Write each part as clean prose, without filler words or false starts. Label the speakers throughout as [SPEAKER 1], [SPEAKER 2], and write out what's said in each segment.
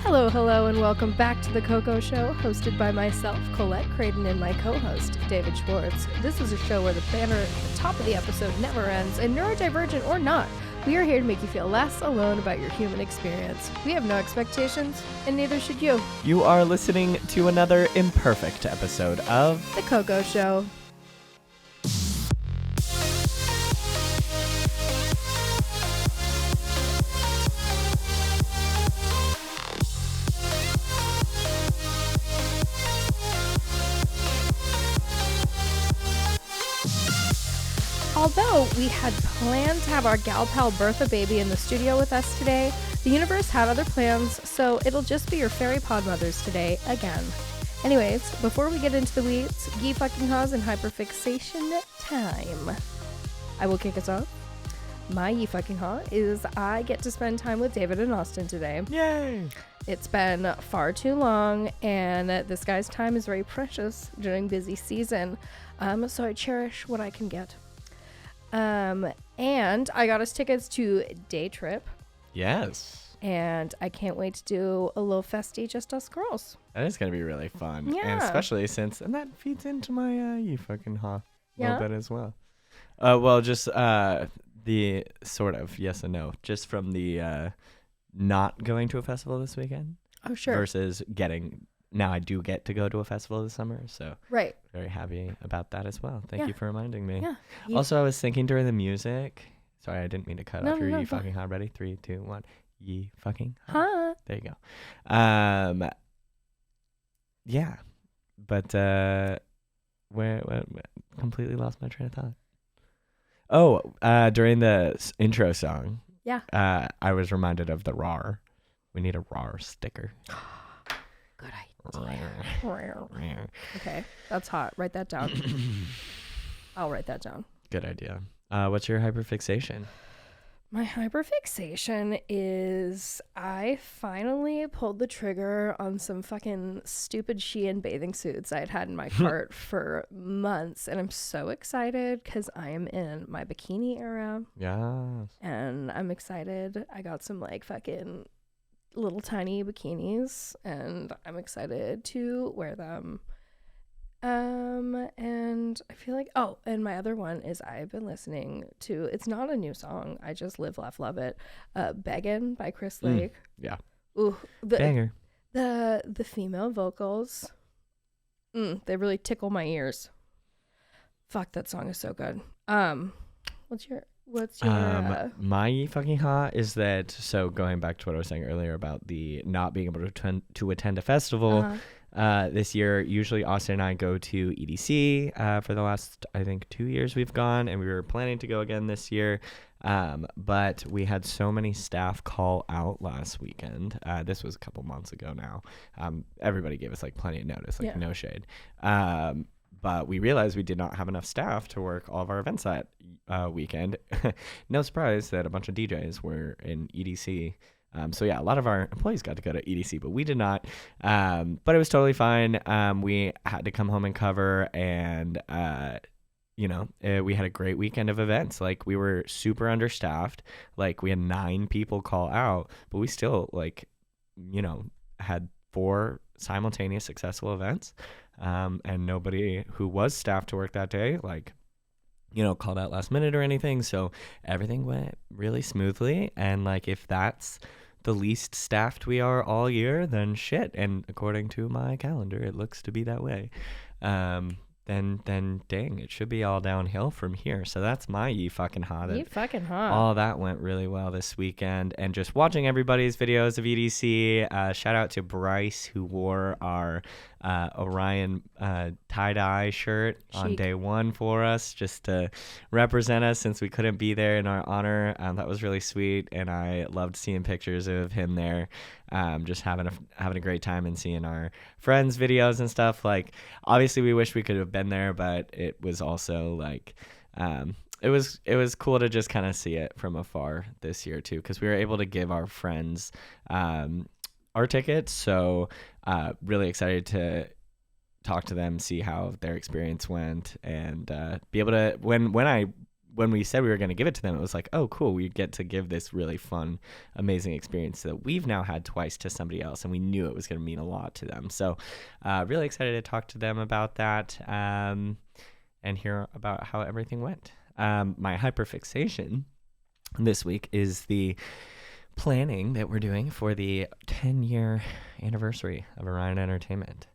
[SPEAKER 1] Hello, hello, and welcome back to the Coco Show, hosted by myself, Colette Creighton, and my co-host, David Schwartz. This is a show where the banner at the top of the episode never ends, and neurodivergent or not, we are here to make you feel less alone about your human experience. We have no expectations, and neither should you.
[SPEAKER 2] You are listening to another imperfect episode of
[SPEAKER 1] The Coco Show. Although we had planned to have our gal pal Bertha baby in the studio with us today, the universe had other plans, so it'll just be your fairy pod mothers today again. Anyways, before we get into the weeds, ye fucking haws and hyperfixation time. I will kick us off. My ye fucking haw is I get to spend time with David and Austin today.
[SPEAKER 2] Yay!
[SPEAKER 1] It's been far too long, and this guy's time is very precious during busy season, so I cherish what I can get. And I got us tickets to Day Trip.
[SPEAKER 2] Yes.
[SPEAKER 1] And I can't wait to do a little festy just us girls.
[SPEAKER 2] That is going to be really fun.
[SPEAKER 1] Yeah.
[SPEAKER 2] And especially since, and that feeds into my you fucking ha a little bit as well. Well, just the sort of yes and no. Just from the not going to a festival this weekend.
[SPEAKER 1] Oh, sure.
[SPEAKER 2] Versus getting, now I do get to go to a festival this summer. So
[SPEAKER 1] right.
[SPEAKER 2] Very happy about that as well. Thank you for reminding me.
[SPEAKER 1] Yeah.
[SPEAKER 2] Also, I was thinking during the music. Sorry, I didn't mean to cut off your
[SPEAKER 1] no,
[SPEAKER 2] ye fucking ha. Ready? 3, 2, 1. Ye fucking ha.
[SPEAKER 1] Huh?
[SPEAKER 2] There you go. Yeah. But where completely lost my train of thought. Oh, during the intro song.
[SPEAKER 1] Yeah.
[SPEAKER 2] I was reminded of the RAR. We need a RAR sticker.
[SPEAKER 1] Good idea. Okay, that's hot. Write that down. I'll write that down.
[SPEAKER 2] Good idea. What's your hyperfixation?
[SPEAKER 1] My hyperfixation is I finally pulled the trigger on some fucking stupid Shein bathing suits I had in my cart for months, and I'm so excited because I am in my bikini era.
[SPEAKER 2] Yes.
[SPEAKER 1] And I'm excited. I got some like fucking little tiny bikinis, and I'm excited to wear them. And I feel like, and my other one is I've been listening to, it's not a new song, I just live, laugh, love it. Beggin' by Chris Lake.
[SPEAKER 2] Yeah.
[SPEAKER 1] Ooh,
[SPEAKER 2] Banger.
[SPEAKER 1] The female vocals, they really tickle my ears. Fuck, that song is so good. What's your
[SPEAKER 2] my ye fucking ha is that, so going back to what I was saying earlier about the not being able to attend a festival this year. Usually Austin and I go to EDC for the last, I think, 2 years we've gone, and we were planning to go again this year, but we had so many staff call out last weekend. This was a couple months ago now. Everybody gave us like plenty of notice, like no shade. But we realized we did not have enough staff to work all of our events that weekend. No surprise that a bunch of DJs were in EDC. So yeah, a lot of our employees got to go to EDC, but we did not. But it was totally fine. We had to come home and cover, and we had a great weekend of events. Like, we were super understaffed. Like, we had 9 people call out, but we still had 4 simultaneous successful events. And nobody who was staffed to work that day, called out last minute or anything. So everything went really smoothly. And if that's the least staffed we are all year, then shit. And according to my calendar, it looks to be that way. Then dang, it should be all downhill from here. So that's my ye fucking ha.
[SPEAKER 1] Ye fucking ha.
[SPEAKER 2] All that went really well this weekend. And just watching everybody's videos of EDC, shout out to Bryce, who wore our Orion tie-dye shirt on day 1 for us, just to represent us since we couldn't be there in our honor. That was really sweet, and I loved seeing pictures of him there, just having a great time and seeing our friends' videos and stuff. Obviously we wish we could have been there, but it was also it was cool to just kind of see it from afar this year too, because we were able to give our friends our tickets. So really excited to talk to them, see how their experience went, and be able to, when I when we said we were going to give it to them, it was like, oh, cool. We get to give this really fun, amazing experience that we've now had twice to somebody else. And we knew it was going to mean a lot to them. So really excited to talk to them about that and hear about how everything went. My hyperfixation this week is the planning that we're doing for the 10-year anniversary of Orion Entertainment.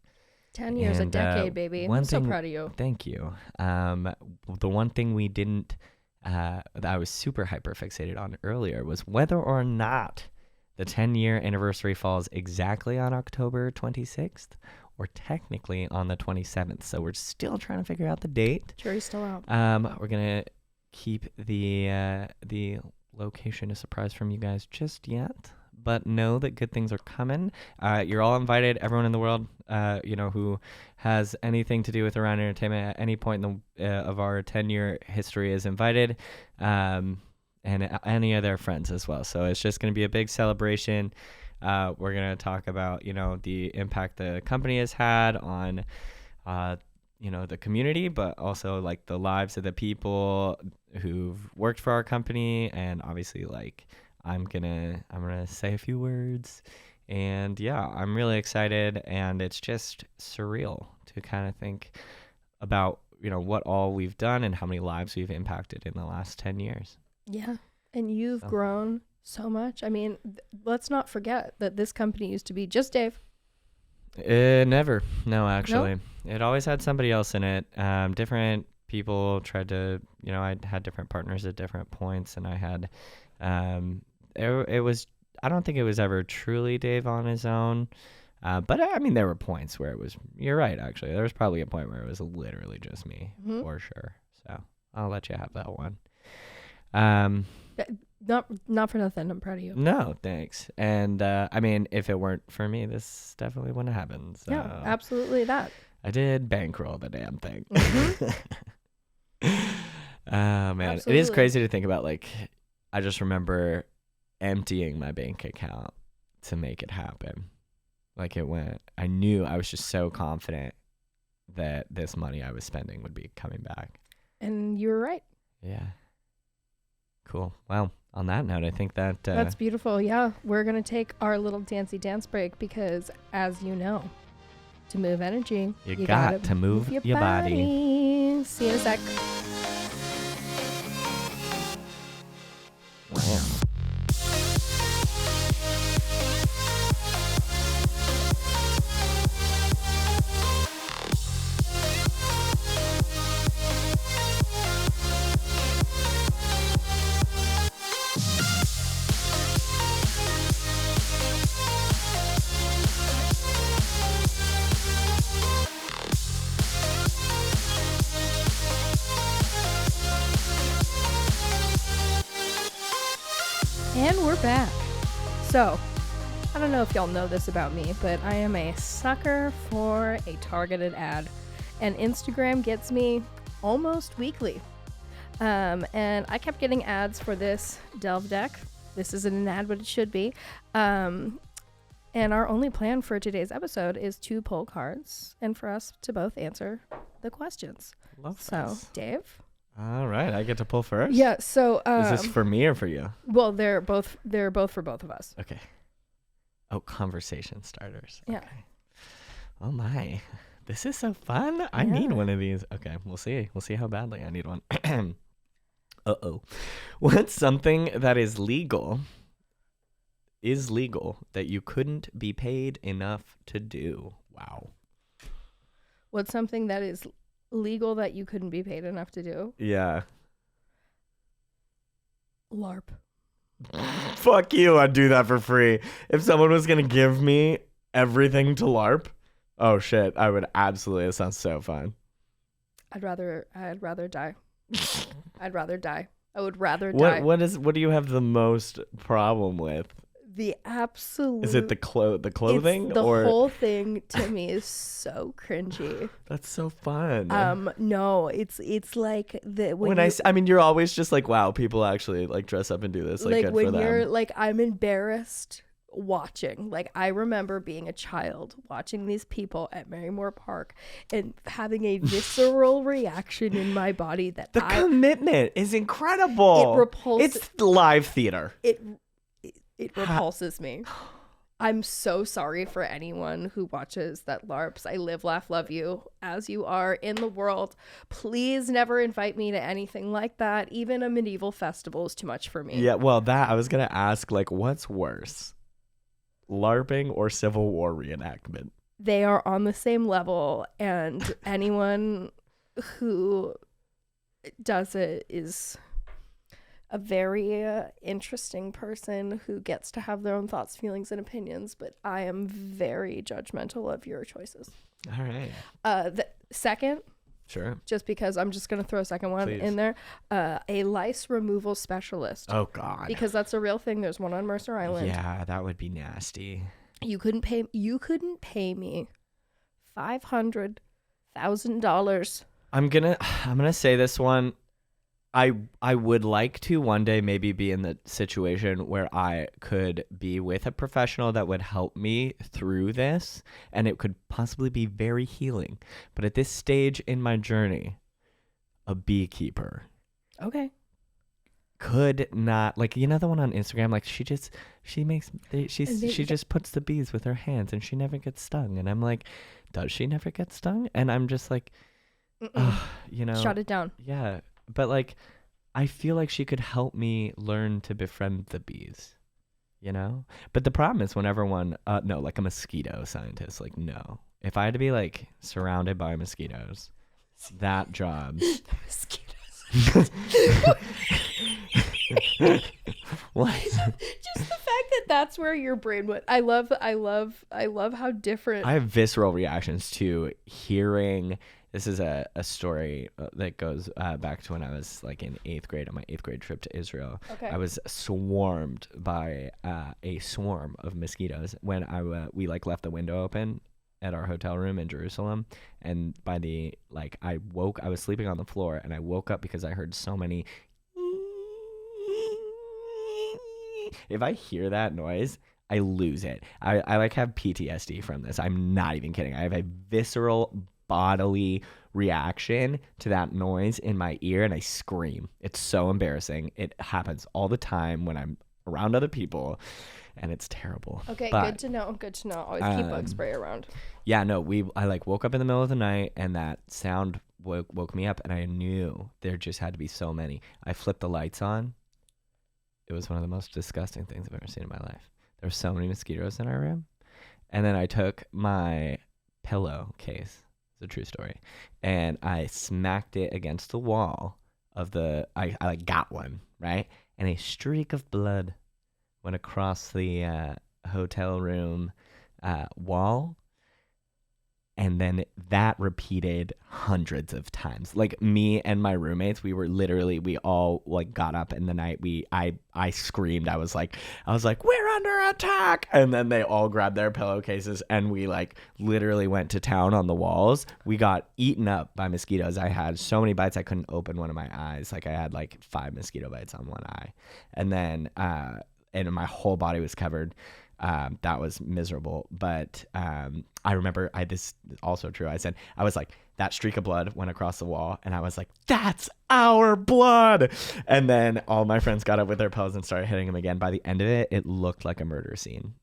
[SPEAKER 1] 10 years, a decade, baby. I'm so proud of you.
[SPEAKER 2] Thank you. The one thing we didn't, that I was super hyper fixated on earlier was whether or not the 10-year anniversary falls exactly on October 26th or technically on the 27th. So we're still trying to figure out the date.
[SPEAKER 1] Jury's still out.
[SPEAKER 2] We're going to keep the location a surprise from you guys just yet. But know that good things are coming. You're all invited. Everyone in the world, who has anything to do with Orion Entertainment at any point of our 10-year history is invited, and any of their friends as well. So it's just going to be a big celebration. We're going to talk about, the impact the company has had on, the community, but also like the lives of the people who've worked for our company, and obviously like. I'm gonna say a few words, and yeah, I'm really excited, and it's just surreal to kind of think about what all we've done and how many lives we've impacted in the last 10 years.
[SPEAKER 1] Yeah, and you've grown so much. I mean, let's not forget that this company used to be just Dave.
[SPEAKER 2] Never. No, actually.
[SPEAKER 1] Nope.
[SPEAKER 2] It always had somebody else in it. Different people tried to, I had different partners at different points, and I had it was, I don't think it was ever truly Dave on his own, but I mean there were points where it was, you're right, actually there was probably a point where it was literally just me, for sure. So I'll let you have that one.
[SPEAKER 1] Not for nothing, I'm proud of you.
[SPEAKER 2] No, thanks. And I mean, if it weren't for me, this definitely wouldn't have happened. So
[SPEAKER 1] yeah, absolutely that.
[SPEAKER 2] I did bankroll the damn thing. Oh man,
[SPEAKER 1] Absolutely.
[SPEAKER 2] It is crazy to think about. Like, I just remember emptying my bank account to make it happen. Like it went, I knew, I was just so confident that this money I was spending would be coming back.
[SPEAKER 1] And you were right.
[SPEAKER 2] Yeah. Cool. Well, on that note, I think that
[SPEAKER 1] that's beautiful. Yeah, we're gonna take our little dancey dance break because, as you know, to move energy,
[SPEAKER 2] you got to move your body.
[SPEAKER 1] See you in a sec.
[SPEAKER 2] Wow.
[SPEAKER 1] And we're back. So, I don't know if y'all know this about me, but I am a sucker for a targeted ad. And Instagram gets me almost weekly. And I kept getting ads for this Delve deck. This isn't an ad, but it should be. And our only plan for today's episode is to pull cards and for us to both answer the questions.
[SPEAKER 2] Love
[SPEAKER 1] so,
[SPEAKER 2] this.
[SPEAKER 1] Dave?
[SPEAKER 2] All right, I get to pull first?
[SPEAKER 1] Yeah, so...
[SPEAKER 2] is this for me or for you?
[SPEAKER 1] Well, they're both for both of us.
[SPEAKER 2] Okay. Oh, conversation starters.
[SPEAKER 1] Yeah.
[SPEAKER 2] Okay. Oh my. This is so fun. I need one of these. Okay, we'll see. We'll see how badly I need one. Uh-oh. What's something that is legal that you couldn't be paid enough to do? Wow.
[SPEAKER 1] What's something that is legal that you couldn't be paid enough to do?
[SPEAKER 2] Yeah.
[SPEAKER 1] LARP.
[SPEAKER 2] Fuck you. I'd do that for free. If someone was going to give me everything to LARP, oh shit, I would absolutely. It sounds so fun.
[SPEAKER 1] I'd rather die. I'd rather die. I would rather die.
[SPEAKER 2] What do you have the most problem with?
[SPEAKER 1] The absolute.
[SPEAKER 2] Is it the clothing?
[SPEAKER 1] The whole thing to me is so cringy.
[SPEAKER 2] That's so fun.
[SPEAKER 1] No, it's like the
[SPEAKER 2] I mean, you're always just like, wow, people actually like dress up and do this. Like good
[SPEAKER 1] when
[SPEAKER 2] for them.
[SPEAKER 1] you're like, I'm embarrassed watching. Like, I remember being a child watching these people at Marymore Park and having a visceral reaction in my body that
[SPEAKER 2] the commitment is incredible. It's live theater.
[SPEAKER 1] It repulses me. I'm so sorry for anyone who watches that LARPs. I live, laugh, love you as you are in the world. Please never invite me to anything like that. Even a medieval festival is too much for me.
[SPEAKER 2] Yeah, well, I was going to ask, like, what's worse? LARPing or Civil War reenactment?
[SPEAKER 1] They are on the same level, and anyone who does it is a very interesting person who gets to have their own thoughts, feelings, and opinions, but I am very judgmental of your choices.
[SPEAKER 2] All right.
[SPEAKER 1] The second,
[SPEAKER 2] sure,
[SPEAKER 1] just because I'm just going to throw a second one in there, a lice removal specialist.
[SPEAKER 2] Oh, God.
[SPEAKER 1] Because that's a real thing. There's one on Mercer Island.
[SPEAKER 2] Yeah, that would be nasty.
[SPEAKER 1] You couldn't pay me $500,000. I'm
[SPEAKER 2] gonna say this one. I would like to one day maybe be in the situation where I could be with a professional that would help me through this, and it could possibly be very healing. But at this stage in my journey, a beekeeper.
[SPEAKER 1] Okay.
[SPEAKER 2] Could not, like, you know, the one on Instagram, like, she just puts the bees with her hands and she never gets stung. And I'm like, does she never get stung? And I'm just like, you know,
[SPEAKER 1] shut it down.
[SPEAKER 2] Yeah. But, like, I feel like she could help me learn to befriend the bees, you know? But the problem is whenever no, like a mosquito scientist, like, no. If I had to be, like, surrounded by mosquitoes, that job. Mosquitoes. What?
[SPEAKER 1] Just the fact that that's where your brain went. I love how different.
[SPEAKER 2] I have visceral reactions to hearing. This is a story that goes back to when I was like in 8th grade on my 8th grade trip to Israel.
[SPEAKER 1] Okay.
[SPEAKER 2] I was swarmed by a swarm of mosquitoes when we like left the window open at our hotel room in Jerusalem, and I was sleeping on the floor and I woke up because I heard so many. If I hear that noise, I lose it. I like have PTSD from this. I'm not even kidding. I have a visceral bodily reaction to that noise in my ear and I scream. It's so embarrassing. It happens all the time when I'm around other people and it's terrible.
[SPEAKER 1] Okay,
[SPEAKER 2] but,
[SPEAKER 1] good to know. Always keep bug spray around.
[SPEAKER 2] Yeah, no, I like woke up in the middle of the night and that sound woke me up and I knew there just had to be so many. I flipped the lights on. It was one of the most disgusting things I've ever seen in my life. There were so many mosquitoes in our room. And then I took my pillowcase. It's a true story. And I smacked it against the wall of I like got one, right? And a streak of blood went across the hotel room wall. And then that repeated hundreds of times. Like me and my roommates, we all like got up in the night. I screamed. I was like, we're under attack. And then they all grabbed their pillowcases and we like literally went to town on the walls. We got eaten up by mosquitoes. I had so many bites I couldn't open one of my eyes. Like I had like 5 mosquito bites on one eye. And then and my whole body was covered. That was miserable. But I remember this is also true. I was like, that streak of blood went across the wall and I was like, that's our blood. And then all my friends got up with their pillows and started hitting him again. By the end of it, it looked like a murder scene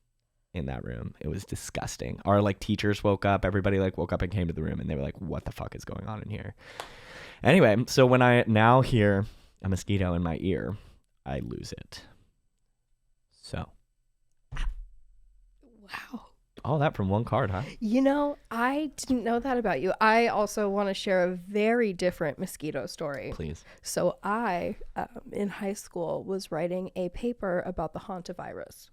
[SPEAKER 2] in that room. It was disgusting. Our like teachers woke up, everybody like woke up and came to the room and they were like, what the fuck is going on in here? Anyway, so when I now hear a mosquito in my ear, I lose it. So.
[SPEAKER 1] Wow.
[SPEAKER 2] All that from one card, huh?
[SPEAKER 1] You know, I didn't know that about you. I also want to share a very different mosquito story.
[SPEAKER 2] Please.
[SPEAKER 1] So I, in high school, was writing a paper about the hantavirus.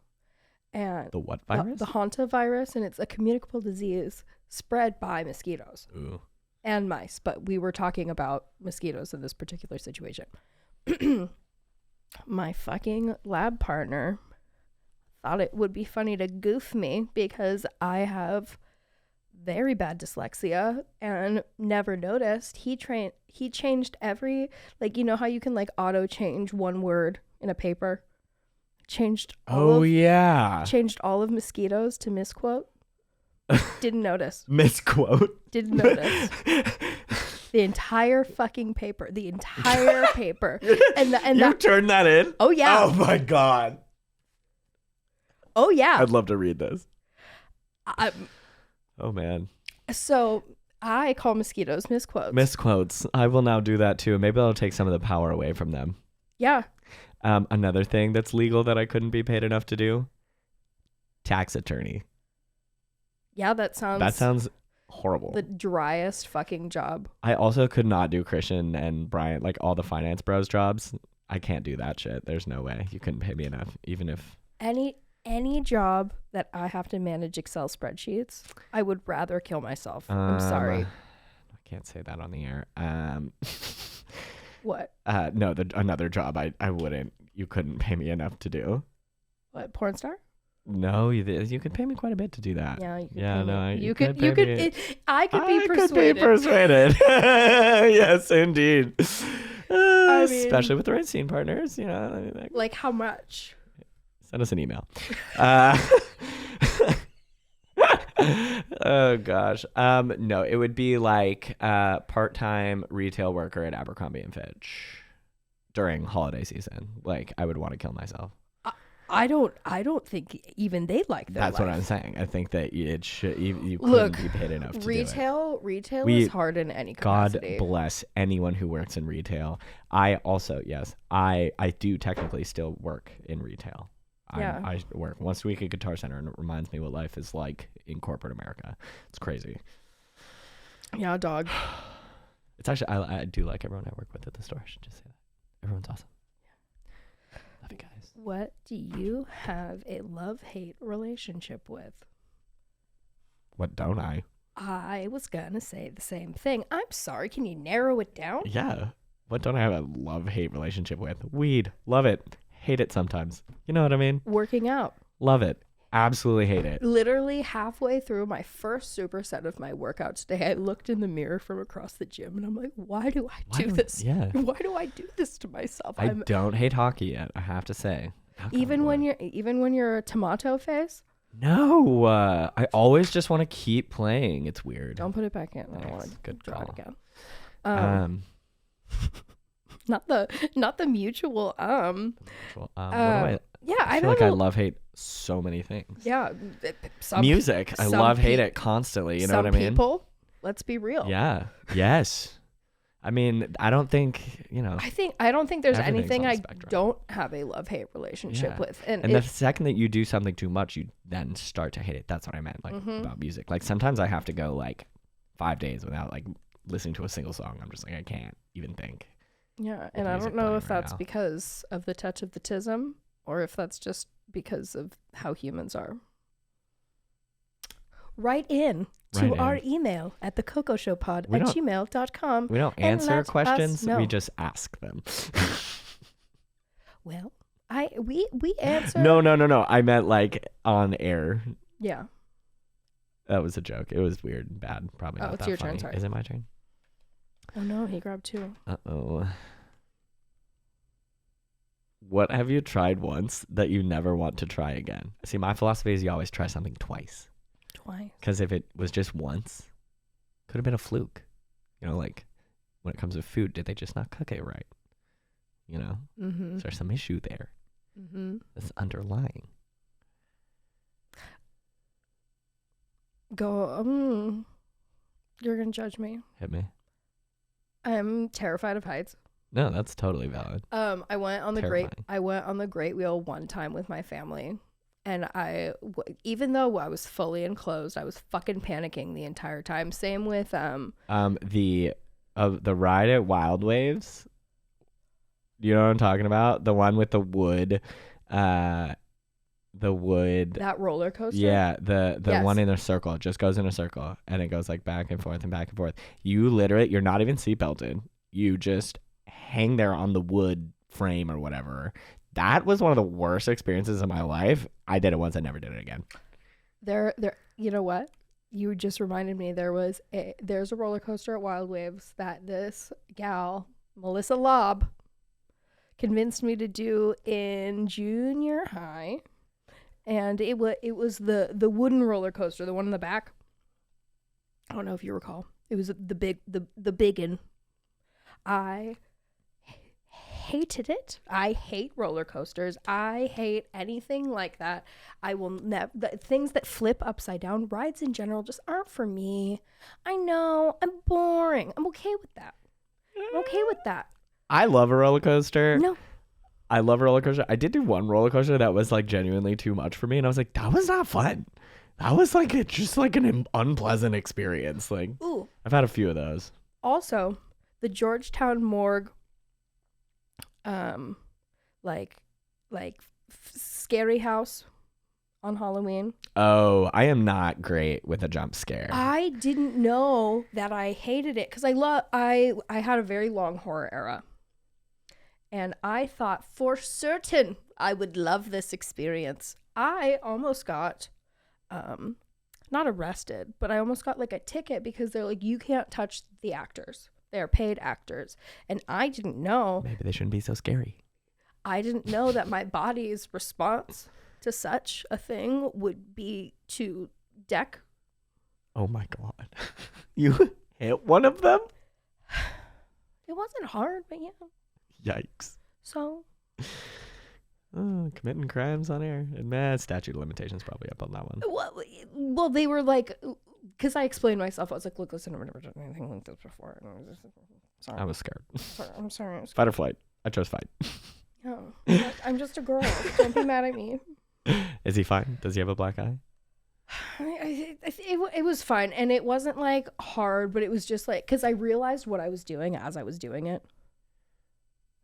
[SPEAKER 1] And
[SPEAKER 2] the what virus?
[SPEAKER 1] The hantavirus, and it's a communicable disease spread by mosquitoes.
[SPEAKER 2] Ooh.
[SPEAKER 1] And mice, but we were talking about mosquitoes in this particular situation. My fucking lab partner thought it would be funny to goof me because I have very bad dyslexia and never noticed. He changed every, like, you know how you can like auto change one word in a paper? Changed all of mosquitoes to misquote. Didn't notice.
[SPEAKER 2] Misquote.
[SPEAKER 1] Didn't notice. The entire fucking paper. The entire paper. And
[SPEAKER 2] you turned that in?
[SPEAKER 1] Oh, yeah.
[SPEAKER 2] Oh, my God.
[SPEAKER 1] Oh, yeah.
[SPEAKER 2] I'd love to read this. Oh, man.
[SPEAKER 1] So I call mosquitoes misquotes.
[SPEAKER 2] Misquotes. I will now do that, too. Maybe that'll take some of the power away from them.
[SPEAKER 1] Yeah.
[SPEAKER 2] Another thing that's legal that I couldn't be paid enough to do. Tax attorney.
[SPEAKER 1] Yeah, that sounds
[SPEAKER 2] horrible.
[SPEAKER 1] The driest fucking job.
[SPEAKER 2] I also could not do Christian and Brian, like all the finance bros jobs. I can't do that shit. There's no way. You couldn't pay me enough, even if
[SPEAKER 1] any job that I have to manage Excel spreadsheets, I would rather kill myself. I'm sorry.
[SPEAKER 2] I can't say that on the air.
[SPEAKER 1] What?
[SPEAKER 2] No, another job I wouldn't. You couldn't pay me enough to do.
[SPEAKER 1] What, porn star?
[SPEAKER 2] No, you could pay me quite a bit to do that.
[SPEAKER 1] Yeah, you could.
[SPEAKER 2] Yeah, no,
[SPEAKER 1] you could. I could be persuaded.
[SPEAKER 2] Could be persuaded. Yes, indeed. Especially with the Racine partners, you know.
[SPEAKER 1] Like how much?
[SPEAKER 2] Send us an email. Oh gosh. No, it would be like part-time retail worker at Abercrombie and Fitch during holiday season. Like I would want to kill myself.
[SPEAKER 1] I don't think even they like that.
[SPEAKER 2] That's what I'm saying. I think that it should. You couldn't be paid enough to do it.
[SPEAKER 1] Retail is hard in any capacity.
[SPEAKER 2] God bless anyone who works in retail. I also, yes, I do technically still work in retail. I work once a week at Guitar Center, and it reminds me what life is like in corporate America. It's crazy.
[SPEAKER 1] Yeah, dog.
[SPEAKER 2] It's actually I do like everyone I work with at the store. I should just say that. Everyone's awesome. Love you guys.
[SPEAKER 1] What do you have a love-hate relationship with?
[SPEAKER 2] What don't I?
[SPEAKER 1] I was gonna say the same thing. I'm sorry. Can you narrow it down?
[SPEAKER 2] Yeah. What don't I have a love-hate relationship with? Weed. Love it. Hate it sometimes. You know what I mean?
[SPEAKER 1] Working out.
[SPEAKER 2] Love it. Absolutely hate it.
[SPEAKER 1] Literally halfway through my first superset of my workout today, I looked in the mirror from across the gym and I'm like, why do I do this?
[SPEAKER 2] Yeah.
[SPEAKER 1] Why do I do this to myself?
[SPEAKER 2] I don't hate hockey yet, I have to say.
[SPEAKER 1] Even when you're a tomato face?
[SPEAKER 2] No. I always just want to keep playing. It's weird.
[SPEAKER 1] Don't put it back in. I don't want to draw it again. Not the mutual yeah,
[SPEAKER 2] I feel like I love hate so many things.
[SPEAKER 1] Yeah.
[SPEAKER 2] Music. I love hate it constantly. You know what I mean?
[SPEAKER 1] People, let's be real.
[SPEAKER 2] Yeah. Yes. I mean, I don't think, you know.
[SPEAKER 1] I don't think there's anything I don't have a love-hate relationship with. And
[SPEAKER 2] the second that you do something too much, you then start to hate it. That's what I meant, like, about music. Like, sometimes I have to go, like, 5 days without, like, listening to a single song. I'm just like, I can't even think.
[SPEAKER 1] Yeah, and I don't know if that's because of the touch of the tism or if that's just because of how humans are. Write in to our email at thecocosshowpod@gmail.com.
[SPEAKER 2] We don't answer questions. We just ask them.
[SPEAKER 1] Well, we answer.
[SPEAKER 2] No. I meant like on air.
[SPEAKER 1] Yeah.
[SPEAKER 2] That was a joke. It was weird and bad. Probably not that funny. It's your turn. Sorry. Is it my turn?
[SPEAKER 1] Oh no, he grabbed 2.
[SPEAKER 2] Uh-oh. What have you tried once that you never want to try again? See, my philosophy is you always try something twice. Because if it was just once, could have been a fluke. You know, like when it comes to food, did they just not cook it right? You know? Is there some issue there? That's underlying.
[SPEAKER 1] You're going to judge me.
[SPEAKER 2] Hit me.
[SPEAKER 1] I'm terrified of heights.
[SPEAKER 2] No, that's totally valid.
[SPEAKER 1] I went on the Great Wheel one time with my family, and even though I was fully enclosed, I was fucking panicking the entire time. Same with
[SPEAKER 2] the ride at Wild Waves. You know what I'm talking about? The one with the wood. That
[SPEAKER 1] roller coaster.
[SPEAKER 2] Yeah, the one in a circle. It just goes in a circle and it goes like back and forth and back and forth. You're not even seatbelted. You just hang there on the wood frame or whatever. That was one of the worst experiences of my life. I did it once. I never did it again.
[SPEAKER 1] You know what? You just reminded me there's a roller coaster at Wild Waves that this gal, Melissa Lobb, convinced me to do in junior high. And it was the wooden roller coaster, the one in the back. I don't know if you recall. It was the biggin. I hated it. I hate roller coasters. I hate anything like that. I will never. Things that flip upside down, rides in general, just aren't for me. I know. I'm boring. I'm okay with that. I'm okay with that.
[SPEAKER 2] I love a roller coaster.
[SPEAKER 1] No.
[SPEAKER 2] I love a roller coaster. I did do one roller coaster that was like genuinely too much for me, and I was like, that was not fun. That was like just like an unpleasant experience. Like,
[SPEAKER 1] ooh,
[SPEAKER 2] I've had a few of those.
[SPEAKER 1] Also, the Georgetown morgue, scary house on Halloween.
[SPEAKER 2] Oh, I am not great with a jump scare.
[SPEAKER 1] I didn't know that I hated it because I had a very long horror era. And I thought for certain I would love this experience. I almost got, not arrested, but I almost got like a ticket because they're like, you can't touch the actors. They're paid actors. And I didn't know.
[SPEAKER 2] Maybe they shouldn't be so scary.
[SPEAKER 1] I didn't know that my body's response to such a thing would be to deck.
[SPEAKER 2] Oh my God. You hit one of them?
[SPEAKER 1] It wasn't hard, but yeah.
[SPEAKER 2] Yikes.
[SPEAKER 1] So
[SPEAKER 2] committing crimes on air. And statute of limitations probably up on that one.
[SPEAKER 1] Well, they were like, because I explained myself. I was like, look, listen, I've never done anything like this before. And I was just, sorry.
[SPEAKER 2] I was scared.
[SPEAKER 1] I'm sorry.
[SPEAKER 2] Fight or flight. I chose fight.
[SPEAKER 1] Oh, I'm just a girl. Don't be mad at me.
[SPEAKER 2] Is he fine? Does he have a black eye?
[SPEAKER 1] It was fine. And it wasn't like hard, but it was just like, because I realized what I was doing as I was doing it.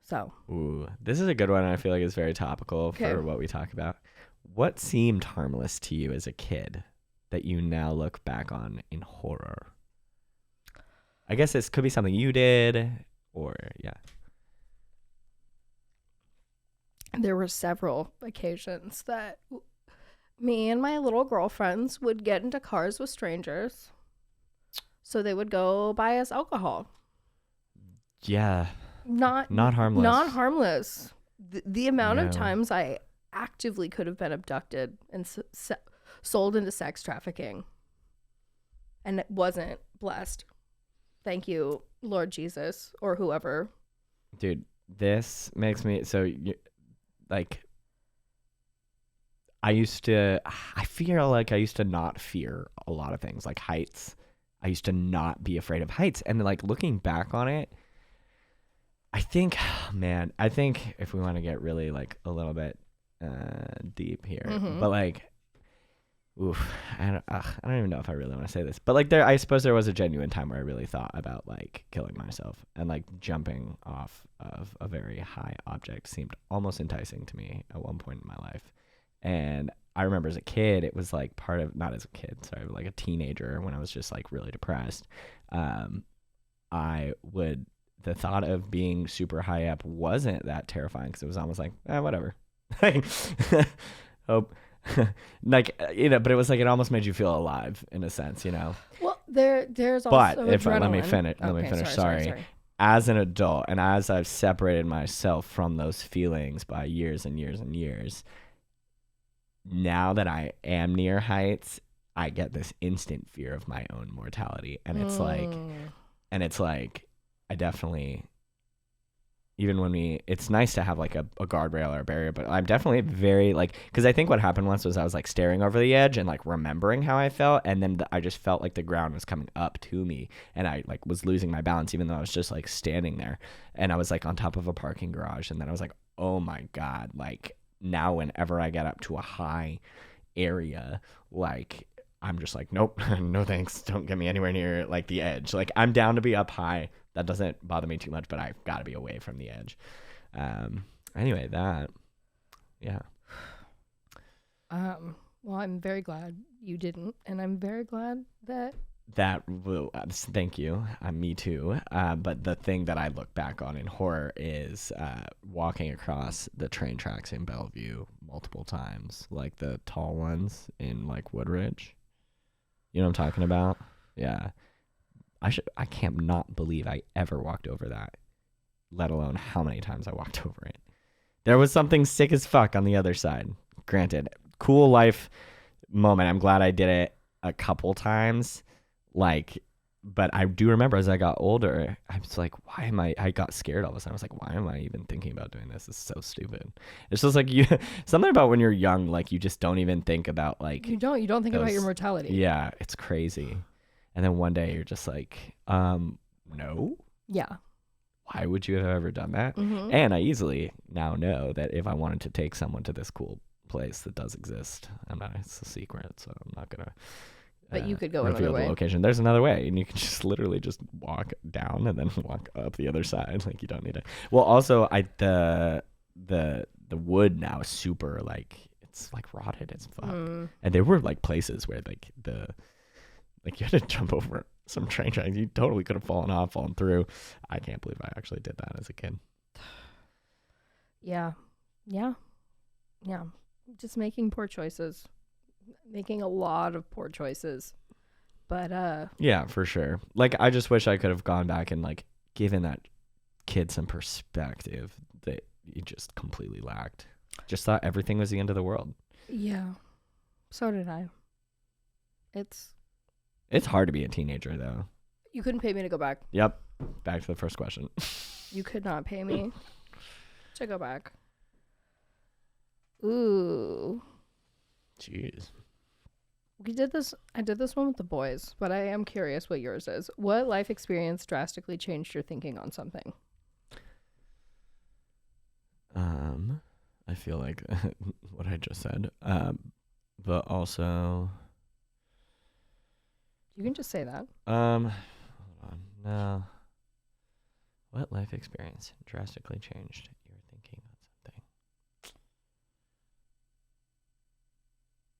[SPEAKER 1] So.
[SPEAKER 2] Ooh, this is a good one. I feel like it's very topical for what we talk about. What seemed harmless to you as a kid that you now look back on in horror? I guess this could be something you did, or yeah.
[SPEAKER 1] There were several occasions that me and my little girlfriends would get into cars with strangers. So they would go buy us alcohol.
[SPEAKER 2] Yeah.
[SPEAKER 1] Not harmless. Not harmless. The amount of times I actively could have been abducted and sold into sex trafficking. And it wasn't blessed. Thank you, Lord Jesus, or whoever.
[SPEAKER 2] Dude, this makes me I feel like I used to not fear a lot of things, like heights. I used to not be afraid of heights. And like looking back on it, I think if we want to get really like a little bit deep here, but like, oof, I don't even know if I really want to say this, but like I suppose there was a genuine time where I really thought about like killing myself, and like jumping off of a very high object seemed almost enticing to me at one point in my life. And I remember as a kid, it was like not as a kid, sorry, but like a teenager, when I was just like really depressed, the thought of being super high up wasn't that terrifying, because it was almost like, whatever. Hope. Like, but it was like, it almost made you feel alive in a sense,
[SPEAKER 1] Well, there's also adrenaline.
[SPEAKER 2] Let me finish. Sorry. As an adult, and as I've separated myself from those feelings by years and years and years, now that I am near heights, I get this instant fear of my own mortality. And it's like, I definitely, even when it's nice to have like a guardrail or a barrier, but I'm definitely very like, because I think what happened once was I was like staring over the edge and like remembering how I felt, and then I just felt like the ground was coming up to me, and I like was losing my balance even though I was just like standing there, and I was like on top of a parking garage, and then I was like, oh my God, like now whenever I get up to a high area, like I'm just like, nope, no thanks, don't get me anywhere near like the edge. Like I'm down to be up high. That doesn't bother me too much, but I've got to be away from the edge. Anyway, yeah.
[SPEAKER 1] Well, I'm very glad you didn't, and I'm very glad that
[SPEAKER 2] thank you. Me too. But the thing that I look back on in horror is walking across the train tracks in Bellevue multiple times, like the tall ones in like Woodridge. You know what I'm talking about? Yeah. I can't not believe I ever walked over that, let alone how many times I walked over it. There was something sick as fuck on the other side. Granted, cool life moment. I'm glad I did it a couple times. But I do remember as I got older, I was like, I got scared all of a sudden. I was like, why am I even thinking about doing this? It's so stupid. It's just like something about when you're young, like you just don't even think about like.
[SPEAKER 1] You don't think about your mortality.
[SPEAKER 2] Yeah, it's crazy. And then one day you're just like, no.
[SPEAKER 1] Yeah.
[SPEAKER 2] Why would you have ever done that?
[SPEAKER 1] Mm-hmm.
[SPEAKER 2] And I easily now know that if I wanted to take someone to this cool place that does exist, it's a secret, so I'm not gonna.
[SPEAKER 1] But you could go
[SPEAKER 2] reveal
[SPEAKER 1] another way.
[SPEAKER 2] The location. There's another way, and you can just literally just walk down and then walk up the other side. Like you don't need it. Well, also, the wood now is super like it's like rotted as fuck, and there were like places where you had to jump over some train tracks. You totally could have fallen through. I can't believe I actually did that as a kid.
[SPEAKER 1] Yeah. Just making poor choices. Making a lot of poor choices. But
[SPEAKER 2] yeah, for sure. Like I just wish I could have gone back and like given that kid some perspective that you just completely lacked. Just thought everything was the end of the world.
[SPEAKER 1] Yeah. So did I. It's
[SPEAKER 2] hard to be a teenager though.
[SPEAKER 1] You couldn't pay me to go back.
[SPEAKER 2] Yep. Back to the first question.
[SPEAKER 1] You could not pay me to go back. Ooh.
[SPEAKER 2] Jeez.
[SPEAKER 1] I did this one with the boys, but I am curious what yours is. What life experience drastically changed your thinking on something?
[SPEAKER 2] I feel like what I just said. But also
[SPEAKER 1] you can just say that.
[SPEAKER 2] Hold on. No. What life experience drastically changed your thinking on something?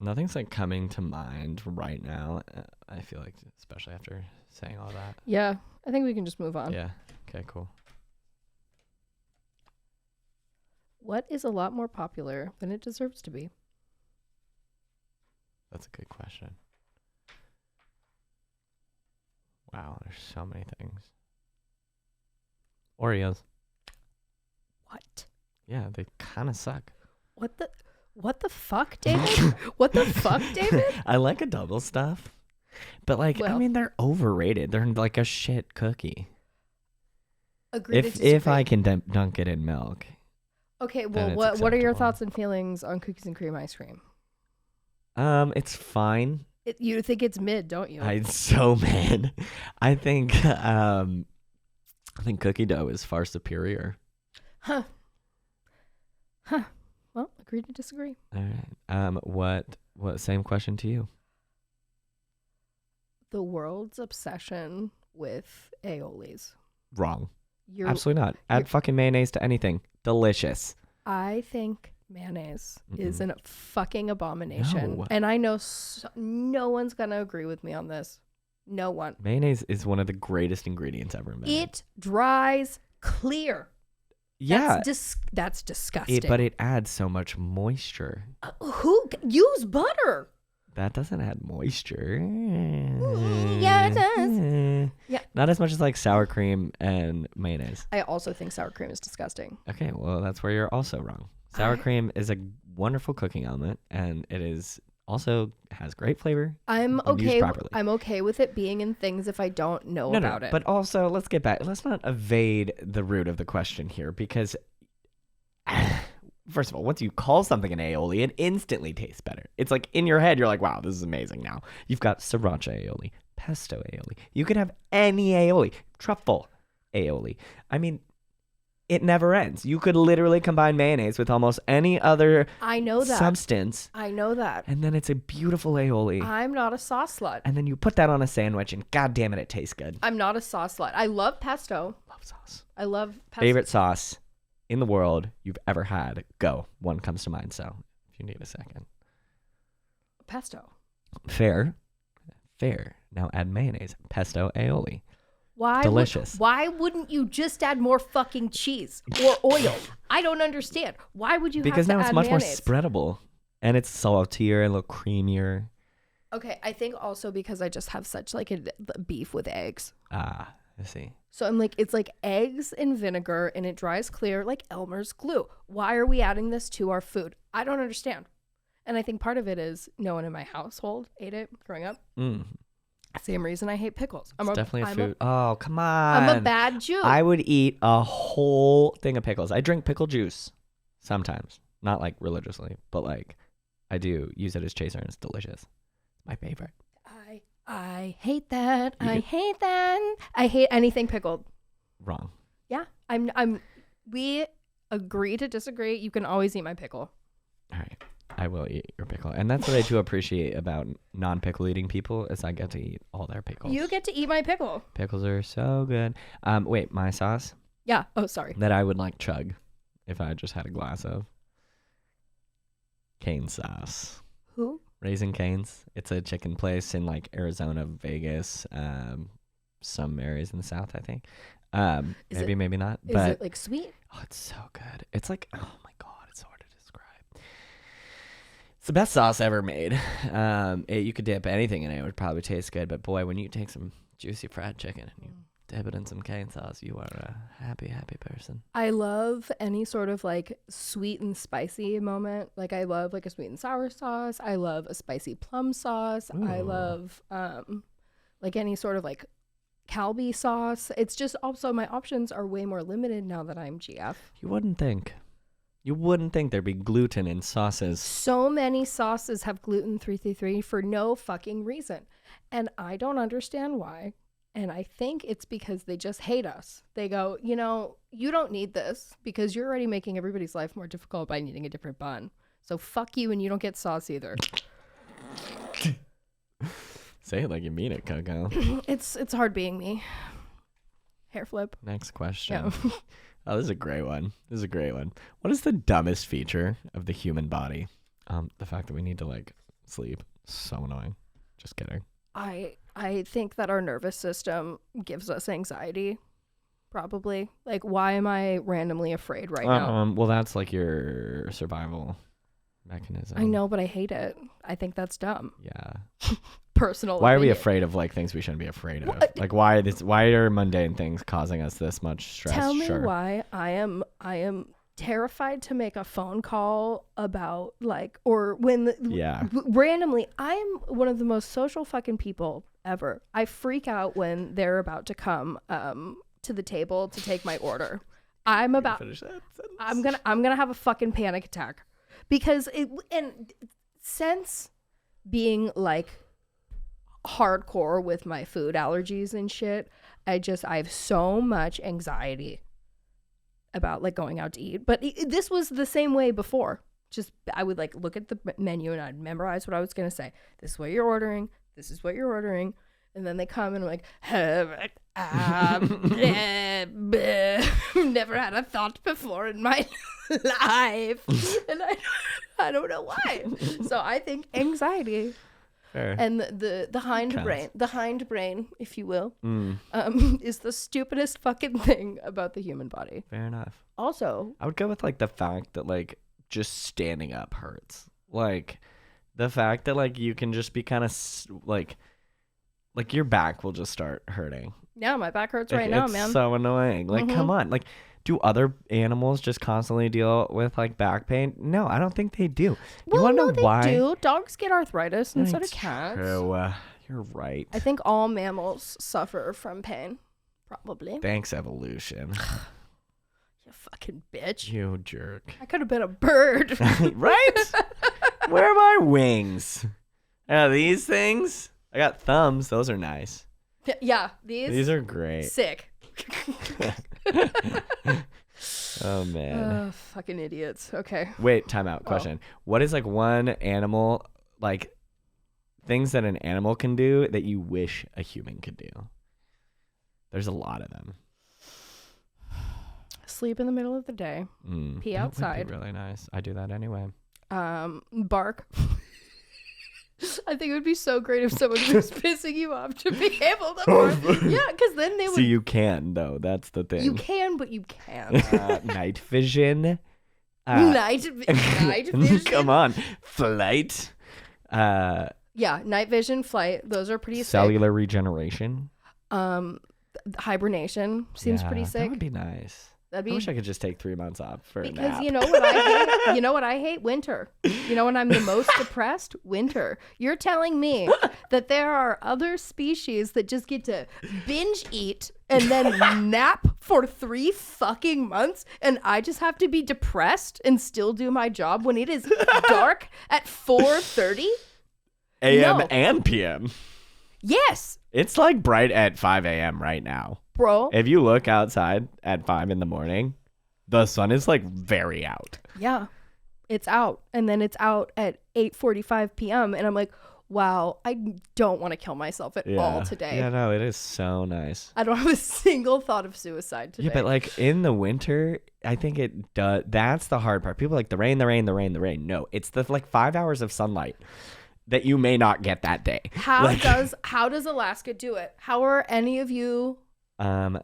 [SPEAKER 2] Nothing's like coming to mind right now. I feel like, especially after saying all that.
[SPEAKER 1] Yeah, I think we can just move on.
[SPEAKER 2] Yeah. Okay, cool.
[SPEAKER 1] What is a lot more popular than it deserves to be?
[SPEAKER 2] That's a good question. Wow, there's so many things. Oreos.
[SPEAKER 1] What?
[SPEAKER 2] Yeah, they kind of suck.
[SPEAKER 1] What the fuck, David? What the fuck, David?
[SPEAKER 2] I like a double stuff. But they're overrated. They're like a shit cookie.
[SPEAKER 1] Agreed.
[SPEAKER 2] If I can dunk it in milk.
[SPEAKER 1] Okay, well, what are your thoughts and feelings on cookies and cream ice cream?
[SPEAKER 2] It's fine.
[SPEAKER 1] You think it's mid, don't you?
[SPEAKER 2] It's so mid. I think cookie dough is far superior.
[SPEAKER 1] Huh. Well, agree to disagree.
[SPEAKER 2] All right. What same question to you?
[SPEAKER 1] The world's obsession with aiolis.
[SPEAKER 2] Wrong. Absolutely not. Add fucking mayonnaise to anything. Delicious.
[SPEAKER 1] I think mayonnaise is a fucking abomination. No. And I know no one's going to agree with me on this. No one.
[SPEAKER 2] Mayonnaise is one of the greatest ingredients ever invented.
[SPEAKER 1] It dries clear.
[SPEAKER 2] Yeah.
[SPEAKER 1] That's disgusting.
[SPEAKER 2] But it adds so much moisture.
[SPEAKER 1] Use butter.
[SPEAKER 2] That doesn't add moisture.
[SPEAKER 1] Yeah, it does. Yeah.
[SPEAKER 2] Not as much as like sour cream and mayonnaise.
[SPEAKER 1] I also think sour cream is disgusting.
[SPEAKER 2] Okay, well, that's where you're also wrong. Sour cream is a wonderful cooking element, and it is also has great flavor.
[SPEAKER 1] I'm okay with it being in things if I don't know about it.
[SPEAKER 2] But also, let's get back. Let's not evade the root of the question here, because first of all, once you call something an aioli, it instantly tastes better. It's like in your head, you're like, wow, this is amazing now. You've got sriracha aioli, pesto aioli. You can have any aioli, truffle aioli. I mean, it never ends. You could literally combine mayonnaise with almost any other substance.
[SPEAKER 1] I know that.
[SPEAKER 2] And then it's a beautiful aioli.
[SPEAKER 1] I'm not a sauce slut.
[SPEAKER 2] And then you put that on a sandwich and god damn it tastes good.
[SPEAKER 1] I'm not a sauce slut. I love pesto.
[SPEAKER 2] Love sauce.
[SPEAKER 1] I love pesto.
[SPEAKER 2] Favorite sauce in the world you've ever had? Go. One comes to mind, so if you need a second.
[SPEAKER 1] Pesto.
[SPEAKER 2] Fair. Now add mayonnaise. Pesto aioli.
[SPEAKER 1] Delicious. Why wouldn't you just add more fucking cheese or oil? I don't understand. Why would you
[SPEAKER 2] because
[SPEAKER 1] have to
[SPEAKER 2] now it's
[SPEAKER 1] add
[SPEAKER 2] much
[SPEAKER 1] mayonnaise?
[SPEAKER 2] More spreadable. And it's saltier and a little creamier.
[SPEAKER 1] Okay, I think also because I just have such like a beef with eggs.
[SPEAKER 2] Ah, Let's see.
[SPEAKER 1] So I'm like, it's like eggs and vinegar and it dries clear like Elmer's glue. Why are we adding this to our food? I don't understand. And I think part of it is no one in my household ate it growing up. Same reason I hate pickles.
[SPEAKER 2] It's definitely a food. Oh, come on.
[SPEAKER 1] I'm a bad Jew.
[SPEAKER 2] I would eat a whole thing of pickles. I drink pickle juice sometimes. Not like religiously, but like I do use it as chaser and it's delicious. My favorite.
[SPEAKER 1] I hate that. I hate that. I hate anything pickled.
[SPEAKER 2] Wrong.
[SPEAKER 1] Yeah. We agree to disagree. You can always eat my pickle.
[SPEAKER 2] All right. I will eat your pickle. And that's what I do appreciate about non-pickle eating people is I get to eat all their pickles.
[SPEAKER 1] You get to eat my pickle.
[SPEAKER 2] Pickles are so good. Wait, my sauce?
[SPEAKER 1] Yeah. Oh, sorry.
[SPEAKER 2] That I would like chug if I just had a glass of. Cane sauce.
[SPEAKER 1] Who?
[SPEAKER 2] Raising Cane's. It's a chicken place in like Arizona, Vegas, some areas in the South, I think. Maybe not.
[SPEAKER 1] Is
[SPEAKER 2] but
[SPEAKER 1] it like sweet?
[SPEAKER 2] Oh, it's so good. It's like, oh my God, it's hard to describe. It's the best sauce ever made. You could dip anything in it. It would probably taste good. But boy, when you take some juicy fried chicken and you dip it in some cane sauce, you are a happy, happy person.
[SPEAKER 1] I love any sort of like sweet and spicy moment. Like I love like a sweet and sour sauce. I love a spicy plum sauce. Ooh. I love like any sort of like Calbee sauce. It's just also my options are way more limited now that I'm GF.
[SPEAKER 2] You wouldn't think. You wouldn't think there'd be gluten in sauces.
[SPEAKER 1] So many sauces have gluten 333 for no fucking reason. And I don't understand why. And I think it's because they just hate us. They go, you don't need this because you're already making everybody's life more difficult by needing a different bun. So fuck you and you don't get sauce either.
[SPEAKER 2] Say it like you mean it, Coco.
[SPEAKER 1] It's hard being me. Hair flip.
[SPEAKER 2] Next question.
[SPEAKER 1] Yeah.
[SPEAKER 2] Oh, this is a great one. What is the dumbest feature of the human body? The fact that we need to like sleep. So annoying. Just kidding.
[SPEAKER 1] I think that our nervous system gives us anxiety, probably. Like, why am I randomly afraid right now?
[SPEAKER 2] Well, that's like your survival mechanism.
[SPEAKER 1] I know, but I hate it. I think that's dumb.
[SPEAKER 2] Yeah.
[SPEAKER 1] Personal.
[SPEAKER 2] Why
[SPEAKER 1] opinion.
[SPEAKER 2] are we afraid of like things we shouldn't be afraid of? Like, why are mundane things causing us this much stress?
[SPEAKER 1] Tell me why I am terrified to make a phone call about like, or when randomly, I'm one of the most social fucking people ever. I freak out when they're about to come to the table to take my order. I'm gonna have a fucking panic attack because since being like hardcore with my food allergies and shit, I have so much anxiety about like going out to eat. But this was the same way before. Just I would like look at the menu and I'd memorize what I was gonna say. This is what you're ordering. This is what you're ordering. And then they come and I'm like, never had a thought before in my life. And I don't know why. So I think anxiety.
[SPEAKER 2] Fair.
[SPEAKER 1] And the hind brain, if you will, is the stupidest fucking thing about the human body.
[SPEAKER 2] Fair enough.
[SPEAKER 1] Also,
[SPEAKER 2] I would go with like the fact that like just standing up hurts. Like the fact that like you can just be kind of like your back will just start hurting.
[SPEAKER 1] Yeah, my back hurts right now, man.
[SPEAKER 2] It's so annoying. Like, come on. Like, do other animals just constantly deal with like back pain? No, I don't think they do.
[SPEAKER 1] Well,
[SPEAKER 2] you want to know why?
[SPEAKER 1] They do. Dogs get arthritis instead of cats.
[SPEAKER 2] True. You're right.
[SPEAKER 1] I think all mammals suffer from pain. Probably.
[SPEAKER 2] Thanks, evolution.
[SPEAKER 1] You fucking bitch.
[SPEAKER 2] You jerk.
[SPEAKER 1] I could have been a bird.
[SPEAKER 2] Right? Where are my wings? These things? I got thumbs. Those are nice.
[SPEAKER 1] Yeah, these
[SPEAKER 2] are great.
[SPEAKER 1] Sick.
[SPEAKER 2] Oh man.
[SPEAKER 1] Fucking idiots. Okay.
[SPEAKER 2] Wait, time out. Question. What is like one animal, like things that an animal can do that you wish a human could do? There's a lot of them.
[SPEAKER 1] Sleep in the middle of the day. Pee outside.
[SPEAKER 2] That would be really nice. I do that anyway.
[SPEAKER 1] Bark. I think it would be so great if someone was pissing you off to be able to bark. Yeah, because then they would.
[SPEAKER 2] So you can, though. That's the thing.
[SPEAKER 1] You can, but you can't.
[SPEAKER 2] Night vision.
[SPEAKER 1] Night vision.
[SPEAKER 2] Come on. Flight.
[SPEAKER 1] Yeah, night vision, flight. Those are pretty
[SPEAKER 2] cellular regeneration.
[SPEAKER 1] Hibernation seems pretty sick.
[SPEAKER 2] That would be nice. I wish I could just take 3 months off for a nap.
[SPEAKER 1] Because you know what I hate? You know what I hate? Winter. You know when I'm the most depressed? Winter. You're telling me that there are other species that just get to binge eat and then nap for 3 fucking months, and I just have to be depressed and still do my job when it is dark at 4:30
[SPEAKER 2] a.m. and p.m.
[SPEAKER 1] Yes.
[SPEAKER 2] It's like bright at 5 a.m. right now.
[SPEAKER 1] Bro.
[SPEAKER 2] If you look outside at 5 in the morning, the sun is like very out.
[SPEAKER 1] Yeah. It's out. And then it's out at 8:45 p.m. And I'm like, wow, I don't want to kill myself at all today.
[SPEAKER 2] Yeah, no, it is so nice.
[SPEAKER 1] I don't have a single thought of suicide today.
[SPEAKER 2] Yeah, but like in the winter, I think it does. That's the hard part. People are like the rain, the rain, the rain, the rain. No, it's the like 5 hours of sunlight that you may not get that day.
[SPEAKER 1] How does Alaska do it? How are any of you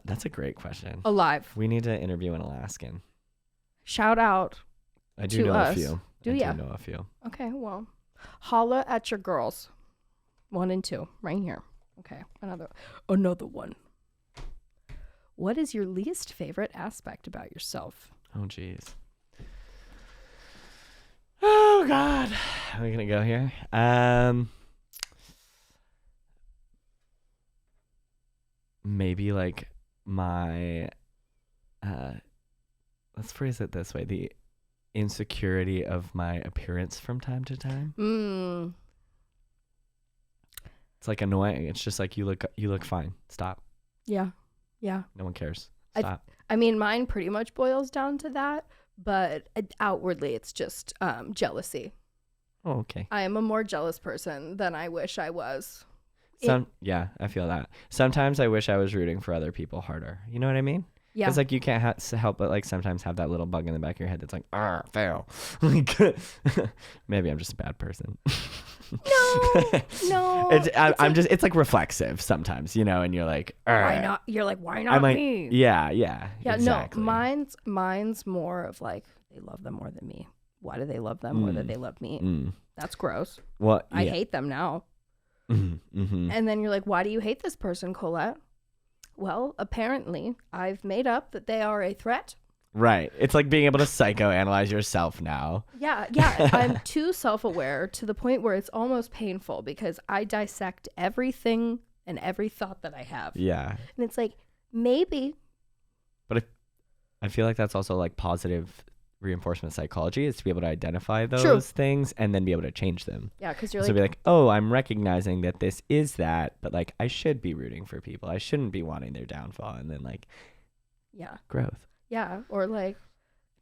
[SPEAKER 2] that's a great question.
[SPEAKER 1] alive?
[SPEAKER 2] We need to interview an Alaskan.
[SPEAKER 1] Shout out.
[SPEAKER 2] I do
[SPEAKER 1] to
[SPEAKER 2] know
[SPEAKER 1] us.
[SPEAKER 2] a few.
[SPEAKER 1] Do
[SPEAKER 2] I
[SPEAKER 1] ya?
[SPEAKER 2] do know a few.
[SPEAKER 1] Okay, well, holla at your girls. 1 and 2, right here. Okay, another one. What is your least favorite aspect about yourself?
[SPEAKER 2] Oh, jeez. Oh, God. Are we going to go here? Maybe like my, let's phrase it this way, the insecurity of my appearance from time to time. It's like annoying. It's just like you look fine. Stop.
[SPEAKER 1] Yeah.
[SPEAKER 2] No one cares. Stop.
[SPEAKER 1] I mean, mine pretty much boils down to that, but outwardly it's just jealousy.
[SPEAKER 2] Oh, okay.
[SPEAKER 1] I am a more jealous person than I wish I was.
[SPEAKER 2] Yeah, I feel that. Sometimes I wish I was rooting for other people harder. You know what I mean?
[SPEAKER 1] Yeah.
[SPEAKER 2] It's like you can't help but like sometimes have that little bug in the back of your head that's like, fail. Like, maybe I'm just a bad person.
[SPEAKER 1] No.
[SPEAKER 2] It's like reflexive sometimes, you know, and you're like,
[SPEAKER 1] why not? You're like, why not me?
[SPEAKER 2] Yeah,
[SPEAKER 1] No,
[SPEAKER 2] exactly.
[SPEAKER 1] mine's more of like, they love them more than me. Why do they love them more than they love me? That's gross.
[SPEAKER 2] Well,
[SPEAKER 1] I hate them now.
[SPEAKER 2] Mm-hmm.
[SPEAKER 1] And then you're like, why do you hate this person, Colette? Well, apparently I've made up that they are a threat.
[SPEAKER 2] Right. It's like being able to psychoanalyze yourself now.
[SPEAKER 1] Yeah. I'm too self-aware to the point where it's almost painful because I dissect everything and every thought that I have.
[SPEAKER 2] Yeah.
[SPEAKER 1] And it's like, maybe.
[SPEAKER 2] But I feel like that's also like positive reinforcement psychology, is to be able to identify those things and then be able to change them.
[SPEAKER 1] Yeah, because you're
[SPEAKER 2] so be like, oh, I'm recognizing that this is that, but like I should be rooting for people. I shouldn't be wanting their downfall. And then like, growth.
[SPEAKER 1] Yeah, or like,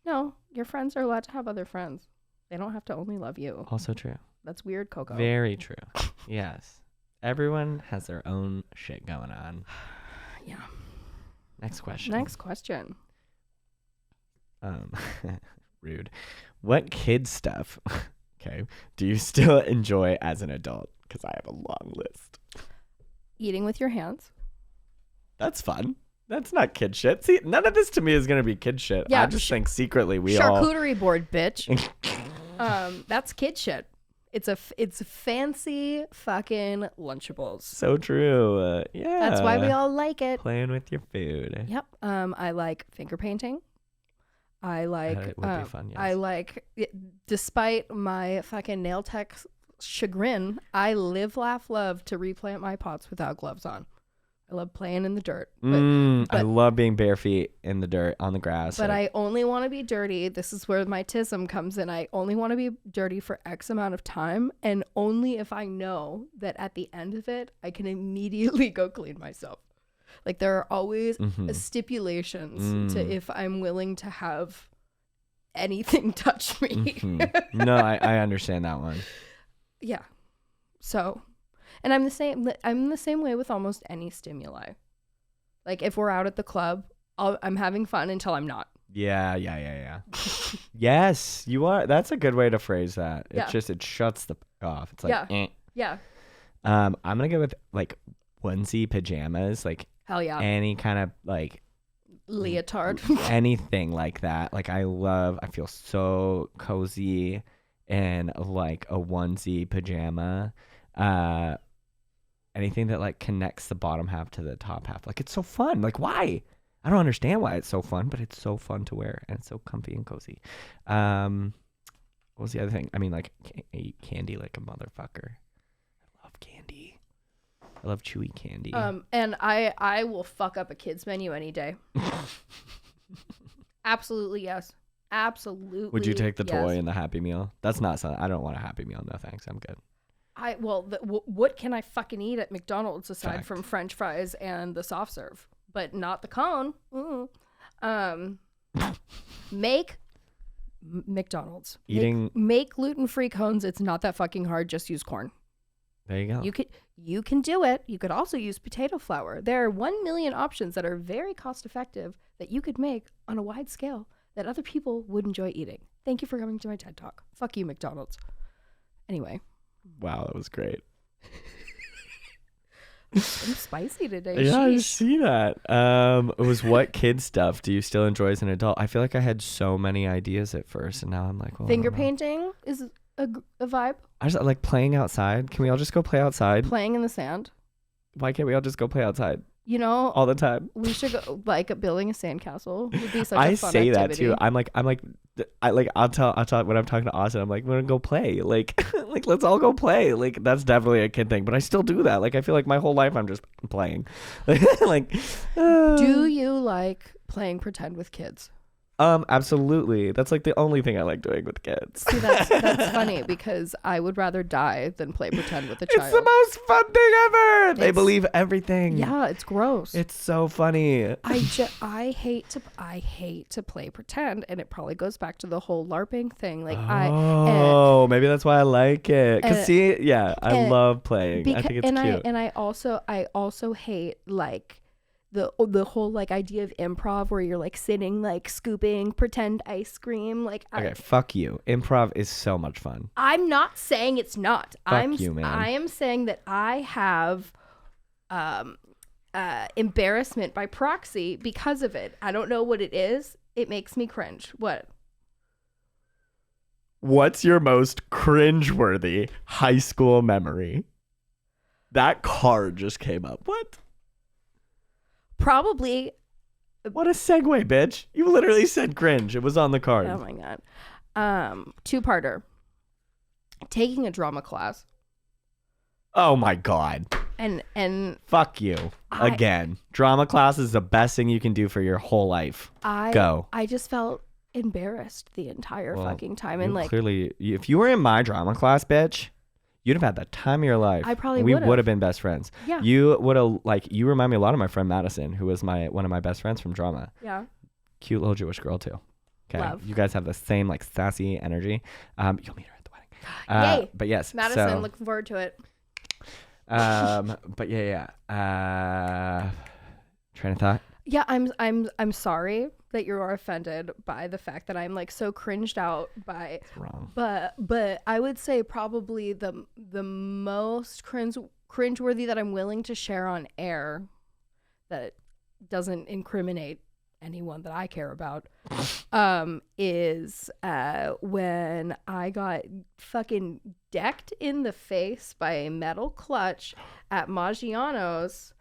[SPEAKER 1] no, your friends are allowed to have other friends. They don't have to only love you.
[SPEAKER 2] Also true.
[SPEAKER 1] That's weird, Coco.
[SPEAKER 2] Very true. Yes. Everyone has their own shit going on.
[SPEAKER 1] Yeah.
[SPEAKER 2] Next question. Rude. What kid stuff, do you still enjoy as an adult? Because I have a long list.
[SPEAKER 1] Eating with your hands.
[SPEAKER 2] That's fun. That's not kid shit. See, none of this to me is going to be kid shit.
[SPEAKER 1] Yeah,
[SPEAKER 2] I just think secretly we
[SPEAKER 1] charcuterie board, bitch. That's kid shit. It's fancy fucking Lunchables.
[SPEAKER 2] So true. Yeah.
[SPEAKER 1] That's why we all like it.
[SPEAKER 2] Playing with your food.
[SPEAKER 1] Yep. I like finger painting. I like.
[SPEAKER 2] It would be fun. Yes.
[SPEAKER 1] I like. Despite my fucking nail tech chagrin, I live, laugh, love to replant my pots without gloves on. I love playing in the dirt. But
[SPEAKER 2] I love being bare feet in the dirt on the grass.
[SPEAKER 1] But I only want to be dirty. This is where my tism comes in. I only want to be dirty for X amount of time, and only if I know that at the end of it, I can immediately go clean myself. Like there are always stipulations to if I'm willing to have anything touch me.
[SPEAKER 2] No, I understand that one.
[SPEAKER 1] Yeah. So, and I'm the same way with almost any stimuli. Like if we're out at the club, I'm having fun until I'm not.
[SPEAKER 2] Yeah. Yes, you are. That's a good way to phrase that.
[SPEAKER 1] Yeah.
[SPEAKER 2] It shuts the off. It's like,
[SPEAKER 1] Yeah.
[SPEAKER 2] I'm going to go with like onesie pajamas, like
[SPEAKER 1] hell yeah.
[SPEAKER 2] any kind of like
[SPEAKER 1] leotard.
[SPEAKER 2] Anything like that. Like I feel so cozy in like a onesie pajama. anything that like connects the bottom half to the top half. Like it's so fun. Like why? I don't understand why it's so fun, but it's so fun to wear and it's so comfy and cozy. What was the other thing? I mean, like I eat candy like a motherfucker. I love candy. I love chewy candy.
[SPEAKER 1] And I will fuck up a kid's menu any day. Absolutely yes. Absolutely.
[SPEAKER 2] Would you take the toy and the Happy Meal? That's not something. I don't want a Happy Meal. No thanks. I'm good.
[SPEAKER 1] What can I fucking eat at McDonald's aside
[SPEAKER 2] Fact.
[SPEAKER 1] from French fries and the soft serve, but not the cone? Make McDonald's. Make gluten-free cones. It's not that fucking hard. Just use corn.
[SPEAKER 2] There you go.
[SPEAKER 1] You can do it. You could also use potato flour. There are 1 million options that are very cost effective that you could make on a wide scale that other people would enjoy eating. Thank you for coming to my TED Talk. Fuck you, McDonald's. Anyway.
[SPEAKER 2] Wow, that was great.
[SPEAKER 1] I'm spicy today.
[SPEAKER 2] Yeah,
[SPEAKER 1] Sheesh.
[SPEAKER 2] I see that. It was what kid stuff do you still enjoy as an adult? I feel like I had so many ideas at first, and now I'm like, well,
[SPEAKER 1] finger painting is a vibe.
[SPEAKER 2] I just like playing outside. Can we all just go play outside?
[SPEAKER 1] Playing in the sand.
[SPEAKER 2] Why can't we all just go play outside?
[SPEAKER 1] You know,
[SPEAKER 2] all the time.
[SPEAKER 1] We should go like building a sandcastle. Would be such a
[SPEAKER 2] I
[SPEAKER 1] fun
[SPEAKER 2] say
[SPEAKER 1] activity.
[SPEAKER 2] that too. I'll tell when I'm talking to Austin, I'm like, we're gonna go play. Like, like let's all go play. Like that's definitely a kid thing, but I still do that. Like I feel like my whole life I'm just playing.
[SPEAKER 1] Do you like playing pretend with kids?
[SPEAKER 2] Absolutely. That's like the only thing I like doing with kids.
[SPEAKER 1] See, that's funny because I would rather die than play pretend with a child.
[SPEAKER 2] It's the most fun thing ever. They believe everything.
[SPEAKER 1] Yeah, it's gross.
[SPEAKER 2] It's so funny.
[SPEAKER 1] I hate to play pretend, and it probably goes back to the whole LARPing thing. Like
[SPEAKER 2] maybe that's why I like it. Cause I love playing. I think it's cute.
[SPEAKER 1] I also hate like the whole like idea of improv where you're like sitting like scooping pretend ice cream. Like
[SPEAKER 2] okay, fuck you. Improv is so much fun.
[SPEAKER 1] I'm not saying it's not.
[SPEAKER 2] Fuck you, man.
[SPEAKER 1] I am saying that I have embarrassment by proxy because of it. I don't know what it is. It makes me cringe.
[SPEAKER 2] What's your most cringeworthy high school memory? That card just came up. What?
[SPEAKER 1] Probably.
[SPEAKER 2] What a segue, bitch. You literally said cringe. It was on the card.
[SPEAKER 1] Oh my God. Two-parter. Taking a drama class.
[SPEAKER 2] Oh my God.
[SPEAKER 1] And
[SPEAKER 2] fuck you. Again. Drama class is the best thing you can do for your whole life. Go.
[SPEAKER 1] I just felt embarrassed the entire fucking time. And like
[SPEAKER 2] clearly, if you were in my drama class, bitch, you'd have had the time of your life.
[SPEAKER 1] I probably
[SPEAKER 2] would have. We would have been best friends.
[SPEAKER 1] Yeah.
[SPEAKER 2] You would have, like, you remind me a lot of my friend Madison, who was one of my best friends from drama.
[SPEAKER 1] Yeah.
[SPEAKER 2] Cute little Jewish girl, too. Okay.
[SPEAKER 1] Love.
[SPEAKER 2] You guys have the same, like, sassy energy. You'll meet her at the wedding.
[SPEAKER 1] Yay.
[SPEAKER 2] But yes.
[SPEAKER 1] Madison, looking forward to it.
[SPEAKER 2] But yeah. Train of thought?
[SPEAKER 1] Yeah, I'm sorry that you are offended by the fact that I'm like so cringed out by.
[SPEAKER 2] It's wrong.
[SPEAKER 1] But I would say probably the most cringeworthy that I'm willing to share on air that doesn't incriminate anyone that I care about is when I got fucking decked in the face by a metal clutch at Maggiano's.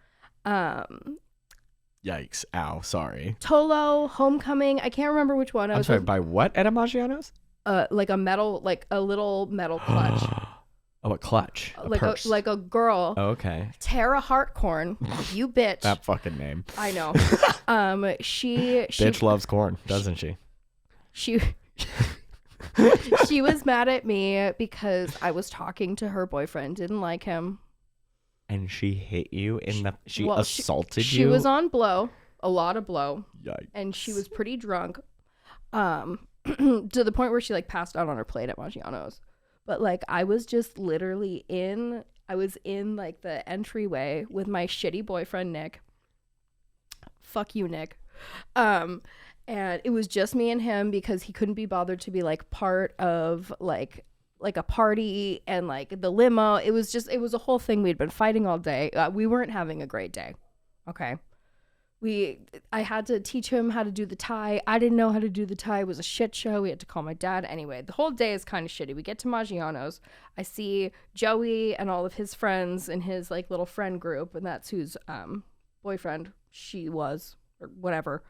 [SPEAKER 2] Yikes. Ow. Sorry.
[SPEAKER 1] Tolo, Homecoming. I can't remember which one.
[SPEAKER 2] I'm sorry, by what at Maggiano's?
[SPEAKER 1] Like a little metal clutch.
[SPEAKER 2] Oh, a clutch. Purse.
[SPEAKER 1] Like a girl.
[SPEAKER 2] Oh, okay.
[SPEAKER 1] Tara Hartcorn. You bitch.
[SPEAKER 2] That fucking name.
[SPEAKER 1] I know. She
[SPEAKER 2] bitch loves corn, doesn't she?
[SPEAKER 1] She was mad at me because I was talking to her boyfriend, didn't like him.
[SPEAKER 2] And she hit you she assaulted you?
[SPEAKER 1] She was on blow, a lot of blow.
[SPEAKER 2] Yikes.
[SPEAKER 1] And she was pretty drunk. To the point where she like passed out on her plate at Maggiano's. But like I was just literally in like the entryway with my shitty boyfriend Nick. Fuck you, Nick. And it was just me and him because he couldn't be bothered to be like part of like a party and like the limo. It was a whole thing. We'd been fighting all day. We weren't having a great day. Okay. I had to teach him how to do the tie. I didn't know how to do the tie. It was a shit show. We had to call my dad. Anyway, the whole day is kind of shitty. We get to Maggiano's. I see Joey and all of his friends in his like little friend group, and that's whose boyfriend she was or whatever.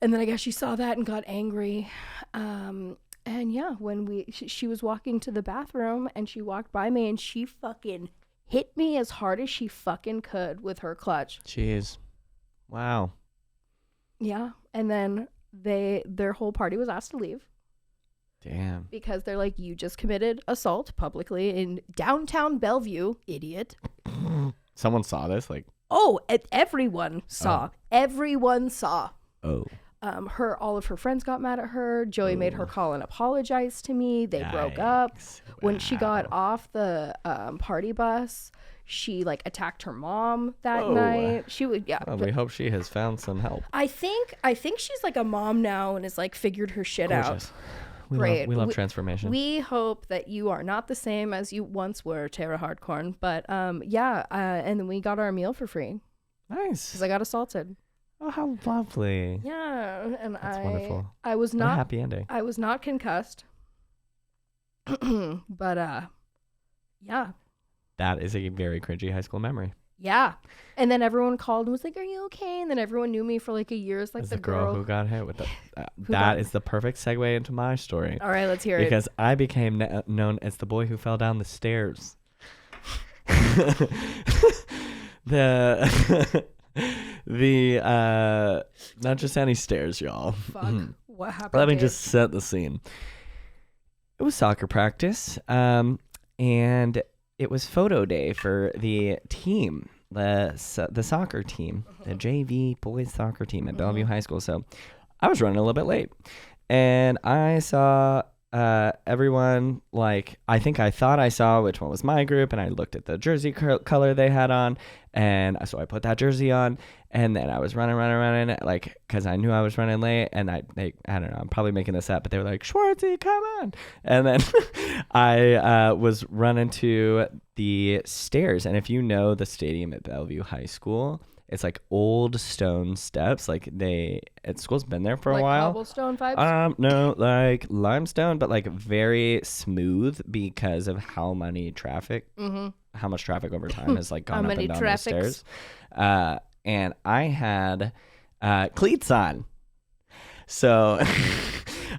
[SPEAKER 1] And then I guess she saw that and got angry. And yeah, when she was walking to the bathroom and she walked by me and she fucking hit me as hard as she fucking could with her clutch.
[SPEAKER 2] Jeez. Wow.
[SPEAKER 1] Yeah. And then their whole party was asked to leave.
[SPEAKER 2] Damn.
[SPEAKER 1] Because they're like, you just committed assault publicly in downtown Bellevue, idiot.
[SPEAKER 2] Someone saw this? Like,
[SPEAKER 1] oh, everyone saw. Oh. Everyone saw.
[SPEAKER 2] Oh.
[SPEAKER 1] All of her friends got mad at her. Joey made her call and apologize to me. They broke up. Wow. When she got off the party bus, she like attacked her mom that night. She would, yeah.
[SPEAKER 2] Well, we hope she has found some help.
[SPEAKER 1] I think she's like a mom now and is like figured her shit
[SPEAKER 2] Gorgeous.
[SPEAKER 1] Out. Great.
[SPEAKER 2] We love transformation.
[SPEAKER 1] We hope that you are not the same as you once were, Tara Hardcorn. But yeah, and then we got our meal for free.
[SPEAKER 2] Nice.
[SPEAKER 1] Because I got assaulted.
[SPEAKER 2] Oh, how lovely.
[SPEAKER 1] Yeah, and
[SPEAKER 2] that's wonderful.
[SPEAKER 1] I was not
[SPEAKER 2] a happy ending.
[SPEAKER 1] I was not concussed. But yeah.
[SPEAKER 2] That is a very cringy high school memory.
[SPEAKER 1] Yeah. And then everyone called and was like, "Are you okay?" And then everyone knew me for like a year as like
[SPEAKER 2] as
[SPEAKER 1] the
[SPEAKER 2] girl who got hit with the that is the perfect segue into my story.
[SPEAKER 1] All right, let's hear it.
[SPEAKER 2] Because I became known as the boy who fell down the stairs. The not just any stairs, y'all.
[SPEAKER 1] Fuck. What happened?
[SPEAKER 2] Let me just set the scene. It was soccer practice, and it was photo day for the team, the soccer team, the JV boys soccer team at Bellevue High School. So I was running a little bit late, and I saw everyone, like, I thought I saw which one was my group, and I looked at the jersey color they had on, and so I put that jersey on, and then I was running, like, because I knew I was running late, and I don't know, I'm probably making this up, but they were like, "Schwartzy, come on," and then I was running to the stairs, and if you know the stadium at Bellevue High School, it's like old stone steps. Like school's been there for a while.
[SPEAKER 1] Like cobblestone vibes?
[SPEAKER 2] No, like limestone, but like very smooth because of how much traffic over time has like gone up and down the stairs. And I had cleats on. So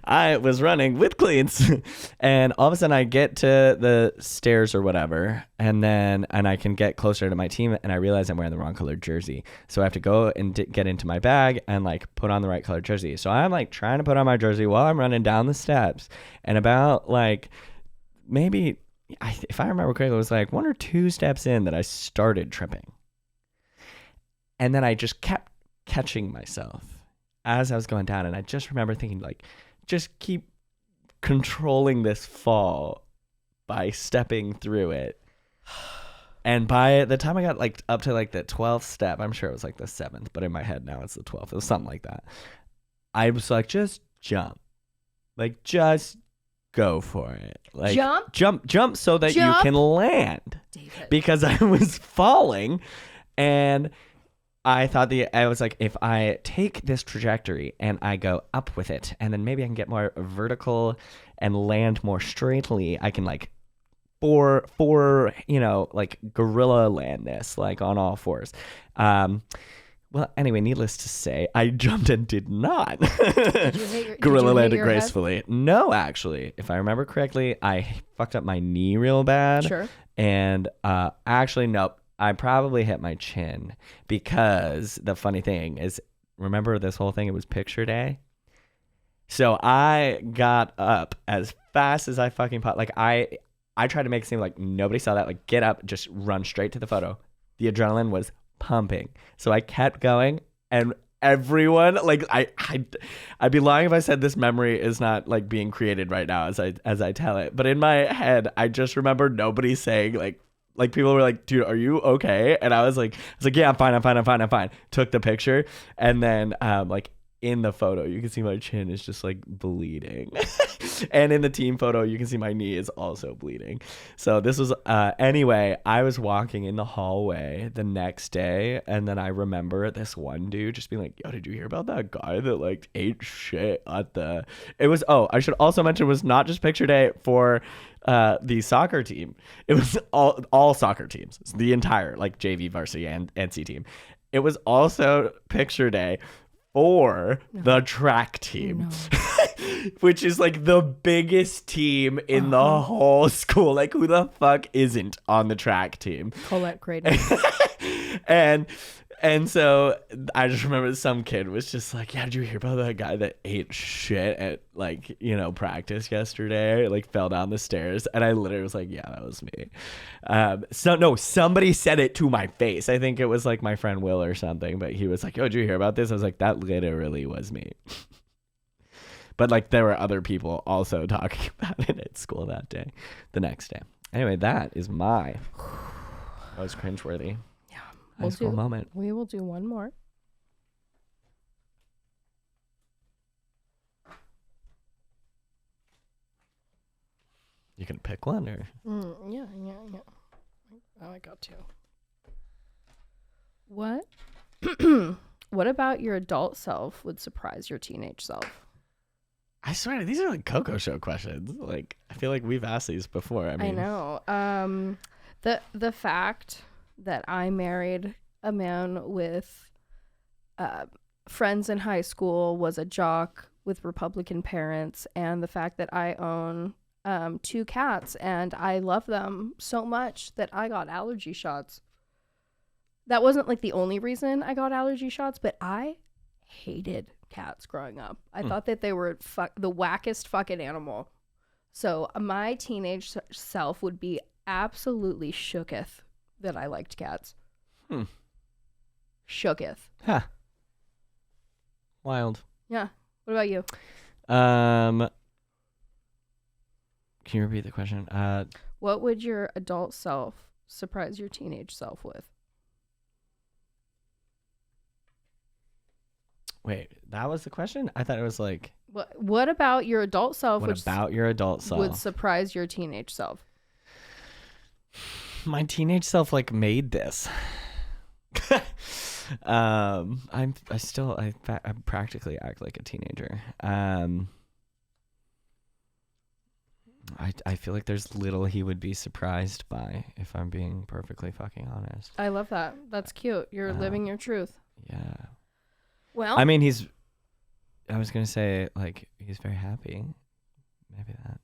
[SPEAKER 2] I was running with cleats, and all of a sudden I get to the stairs or whatever, and I can get closer to my team, and I realize I'm wearing the wrong colored jersey. So I have to go and get into my bag and like put on the right colored jersey. So I'm like trying to put on my jersey while I'm running down the steps, and about like maybe, if I remember correctly, it was like 1 or 2 steps in that I started tripping. And then I just kept catching myself as I was going down, and I just remember thinking, like, just keep controlling this fall by stepping through it. And by the time I got like up to like the 12th step, I'm sure it was like the 7th, but in my head now it's the 12th. It was something like that. I was like, just jump. Like, just go for it. Like, jump so that you can land.
[SPEAKER 1] David.
[SPEAKER 2] Because I was falling, and I thought I was like, if I take this trajectory and I go up with it, and then maybe I can get more vertical and land more straightly, I can like like gorilla land this, like on all fours. Well, anyway, needless to say, I jumped and did not gorilla landed gracefully. Head? No, actually, if I remember correctly, I fucked up my knee real bad.
[SPEAKER 1] Sure.
[SPEAKER 2] And actually, nope. I probably hit my chin, because the funny thing is, remember this whole thing? It was picture day. So I got up as fast as I fucking like I tried to make it seem like nobody saw that. Like, get up, just run straight to the photo. The adrenaline was pumping. So I kept going, and everyone, like, I'd be lying if I said this memory is not like being created right now as I tell it. But in my head, I just remember nobody saying like people were like, "Dude, are you okay?" And I was like, "Yeah, I'm fine." Took the picture, and then like in the photo, you can see my chin is just like bleeding. And in the team photo, you can see my knee is also bleeding. So this was, anyway, I was walking in the hallway the next day. And then I remember this one dude just being like, yo, did you hear about that guy that like ate shit at the, it was, oh, I should also mention it was not just picture day for the soccer team. It was all soccer teams, the entire like JV, varsity, and NC team. It was also picture day for the track team, which is like the biggest team in the whole school. Like, who the fuck isn't on the track team?
[SPEAKER 1] Colette Creighton.
[SPEAKER 2] And so I just remember some kid was just like, yeah, did you hear about that guy that ate shit at like, you know, practice yesterday? Like fell down the stairs. And I literally was like, yeah, that was me. Somebody said it to my face. I think it was like my friend Will or something, but he was like, yo, did you hear about this? I was like, that literally was me. But like there were other people also talking about it at school that day, the next day. Anyway, that was cringeworthy. High school moment.
[SPEAKER 1] We will do one more.
[SPEAKER 2] You can pick one, or
[SPEAKER 1] yeah. Oh, I got to. What? What about your adult self would surprise your teenage self?
[SPEAKER 2] I swear these are like Coco show questions. Like I feel like we've asked these before. I
[SPEAKER 1] know. The fact that I married a man with friends in high school, was a jock with Republican parents, and the fact that I own 2 cats and I love them so much that I got allergy shots. That wasn't like the only reason I got allergy shots, but I hated cats growing up. I thought that they were the wackest fucking animal. So my teenage self would be absolutely shooketh that I liked cats. Shooketh.
[SPEAKER 2] Huh. Wild.
[SPEAKER 1] Yeah. What about you?
[SPEAKER 2] Can you repeat the question?
[SPEAKER 1] What would your adult self surprise your teenage self with?
[SPEAKER 2] Wait, that was the question? I thought it was like...
[SPEAKER 1] What about your adult self?
[SPEAKER 2] What about your adult self
[SPEAKER 1] would surprise your teenage self?
[SPEAKER 2] My teenage self like made this. I practically act like a teenager. I feel like there's little he would be surprised by, if I'm being perfectly fucking honest.
[SPEAKER 1] I love that. That's cute. You're living your truth.
[SPEAKER 2] Yeah.
[SPEAKER 1] Well,
[SPEAKER 2] I mean, I was gonna say like he's very happy. Maybe that.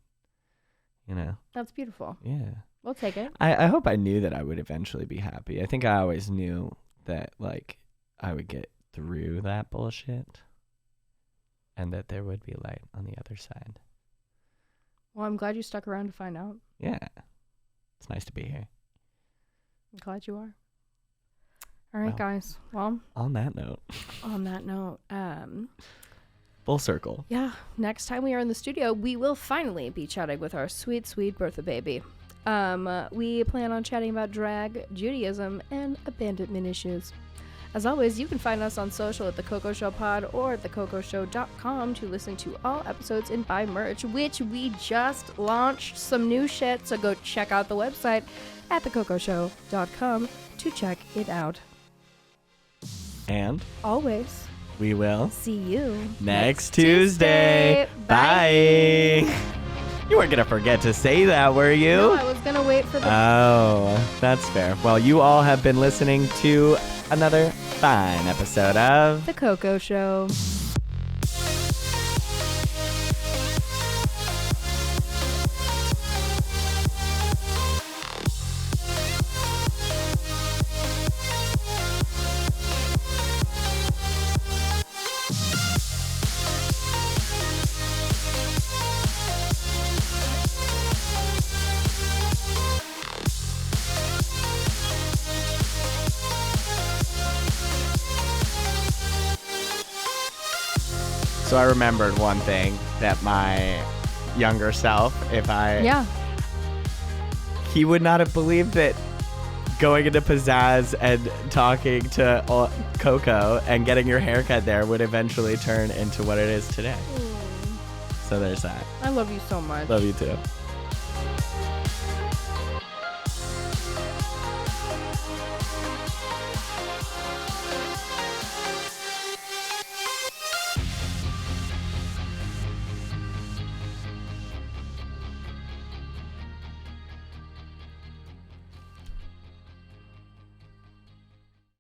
[SPEAKER 2] You know.
[SPEAKER 1] That's beautiful.
[SPEAKER 2] Yeah.
[SPEAKER 1] We'll take it.
[SPEAKER 2] I hope I knew that I would eventually be happy. I think I always knew that like I would get through that bullshit and that there would be light on the other side.
[SPEAKER 1] Well, I'm glad you stuck around to find out.
[SPEAKER 2] Yeah. It's nice to be here.
[SPEAKER 1] I'm glad you are. All right, guys. Well,
[SPEAKER 2] on that note. Full circle.
[SPEAKER 1] Yeah. Next time we are in the studio, we will finally be chatting with our sweet, sweet Bertha baby. We plan on chatting about drag, Judaism, and abandonment issues. As always, you can find us on social at The Coco Show Pod or at thecocoshow.com to listen to all episodes and buy merch, which we just launched some new shit, so go check out the website at thecocoshow.com to check it out.
[SPEAKER 2] And
[SPEAKER 1] always,
[SPEAKER 2] we will
[SPEAKER 1] see you
[SPEAKER 2] next Tuesday. Bye. You weren't going to forget to say that, were you?
[SPEAKER 1] No, I was going to wait for the...
[SPEAKER 2] Oh, that's fair. Well, you all have been listening to another fine episode of
[SPEAKER 1] The Coco Show.
[SPEAKER 2] So I remembered one thing that my younger self, he would not have believed that going into Pizzazz and talking to Coco and getting your haircut there would eventually turn into what it is today. So there's that.
[SPEAKER 1] I love you so much.
[SPEAKER 2] Love you too.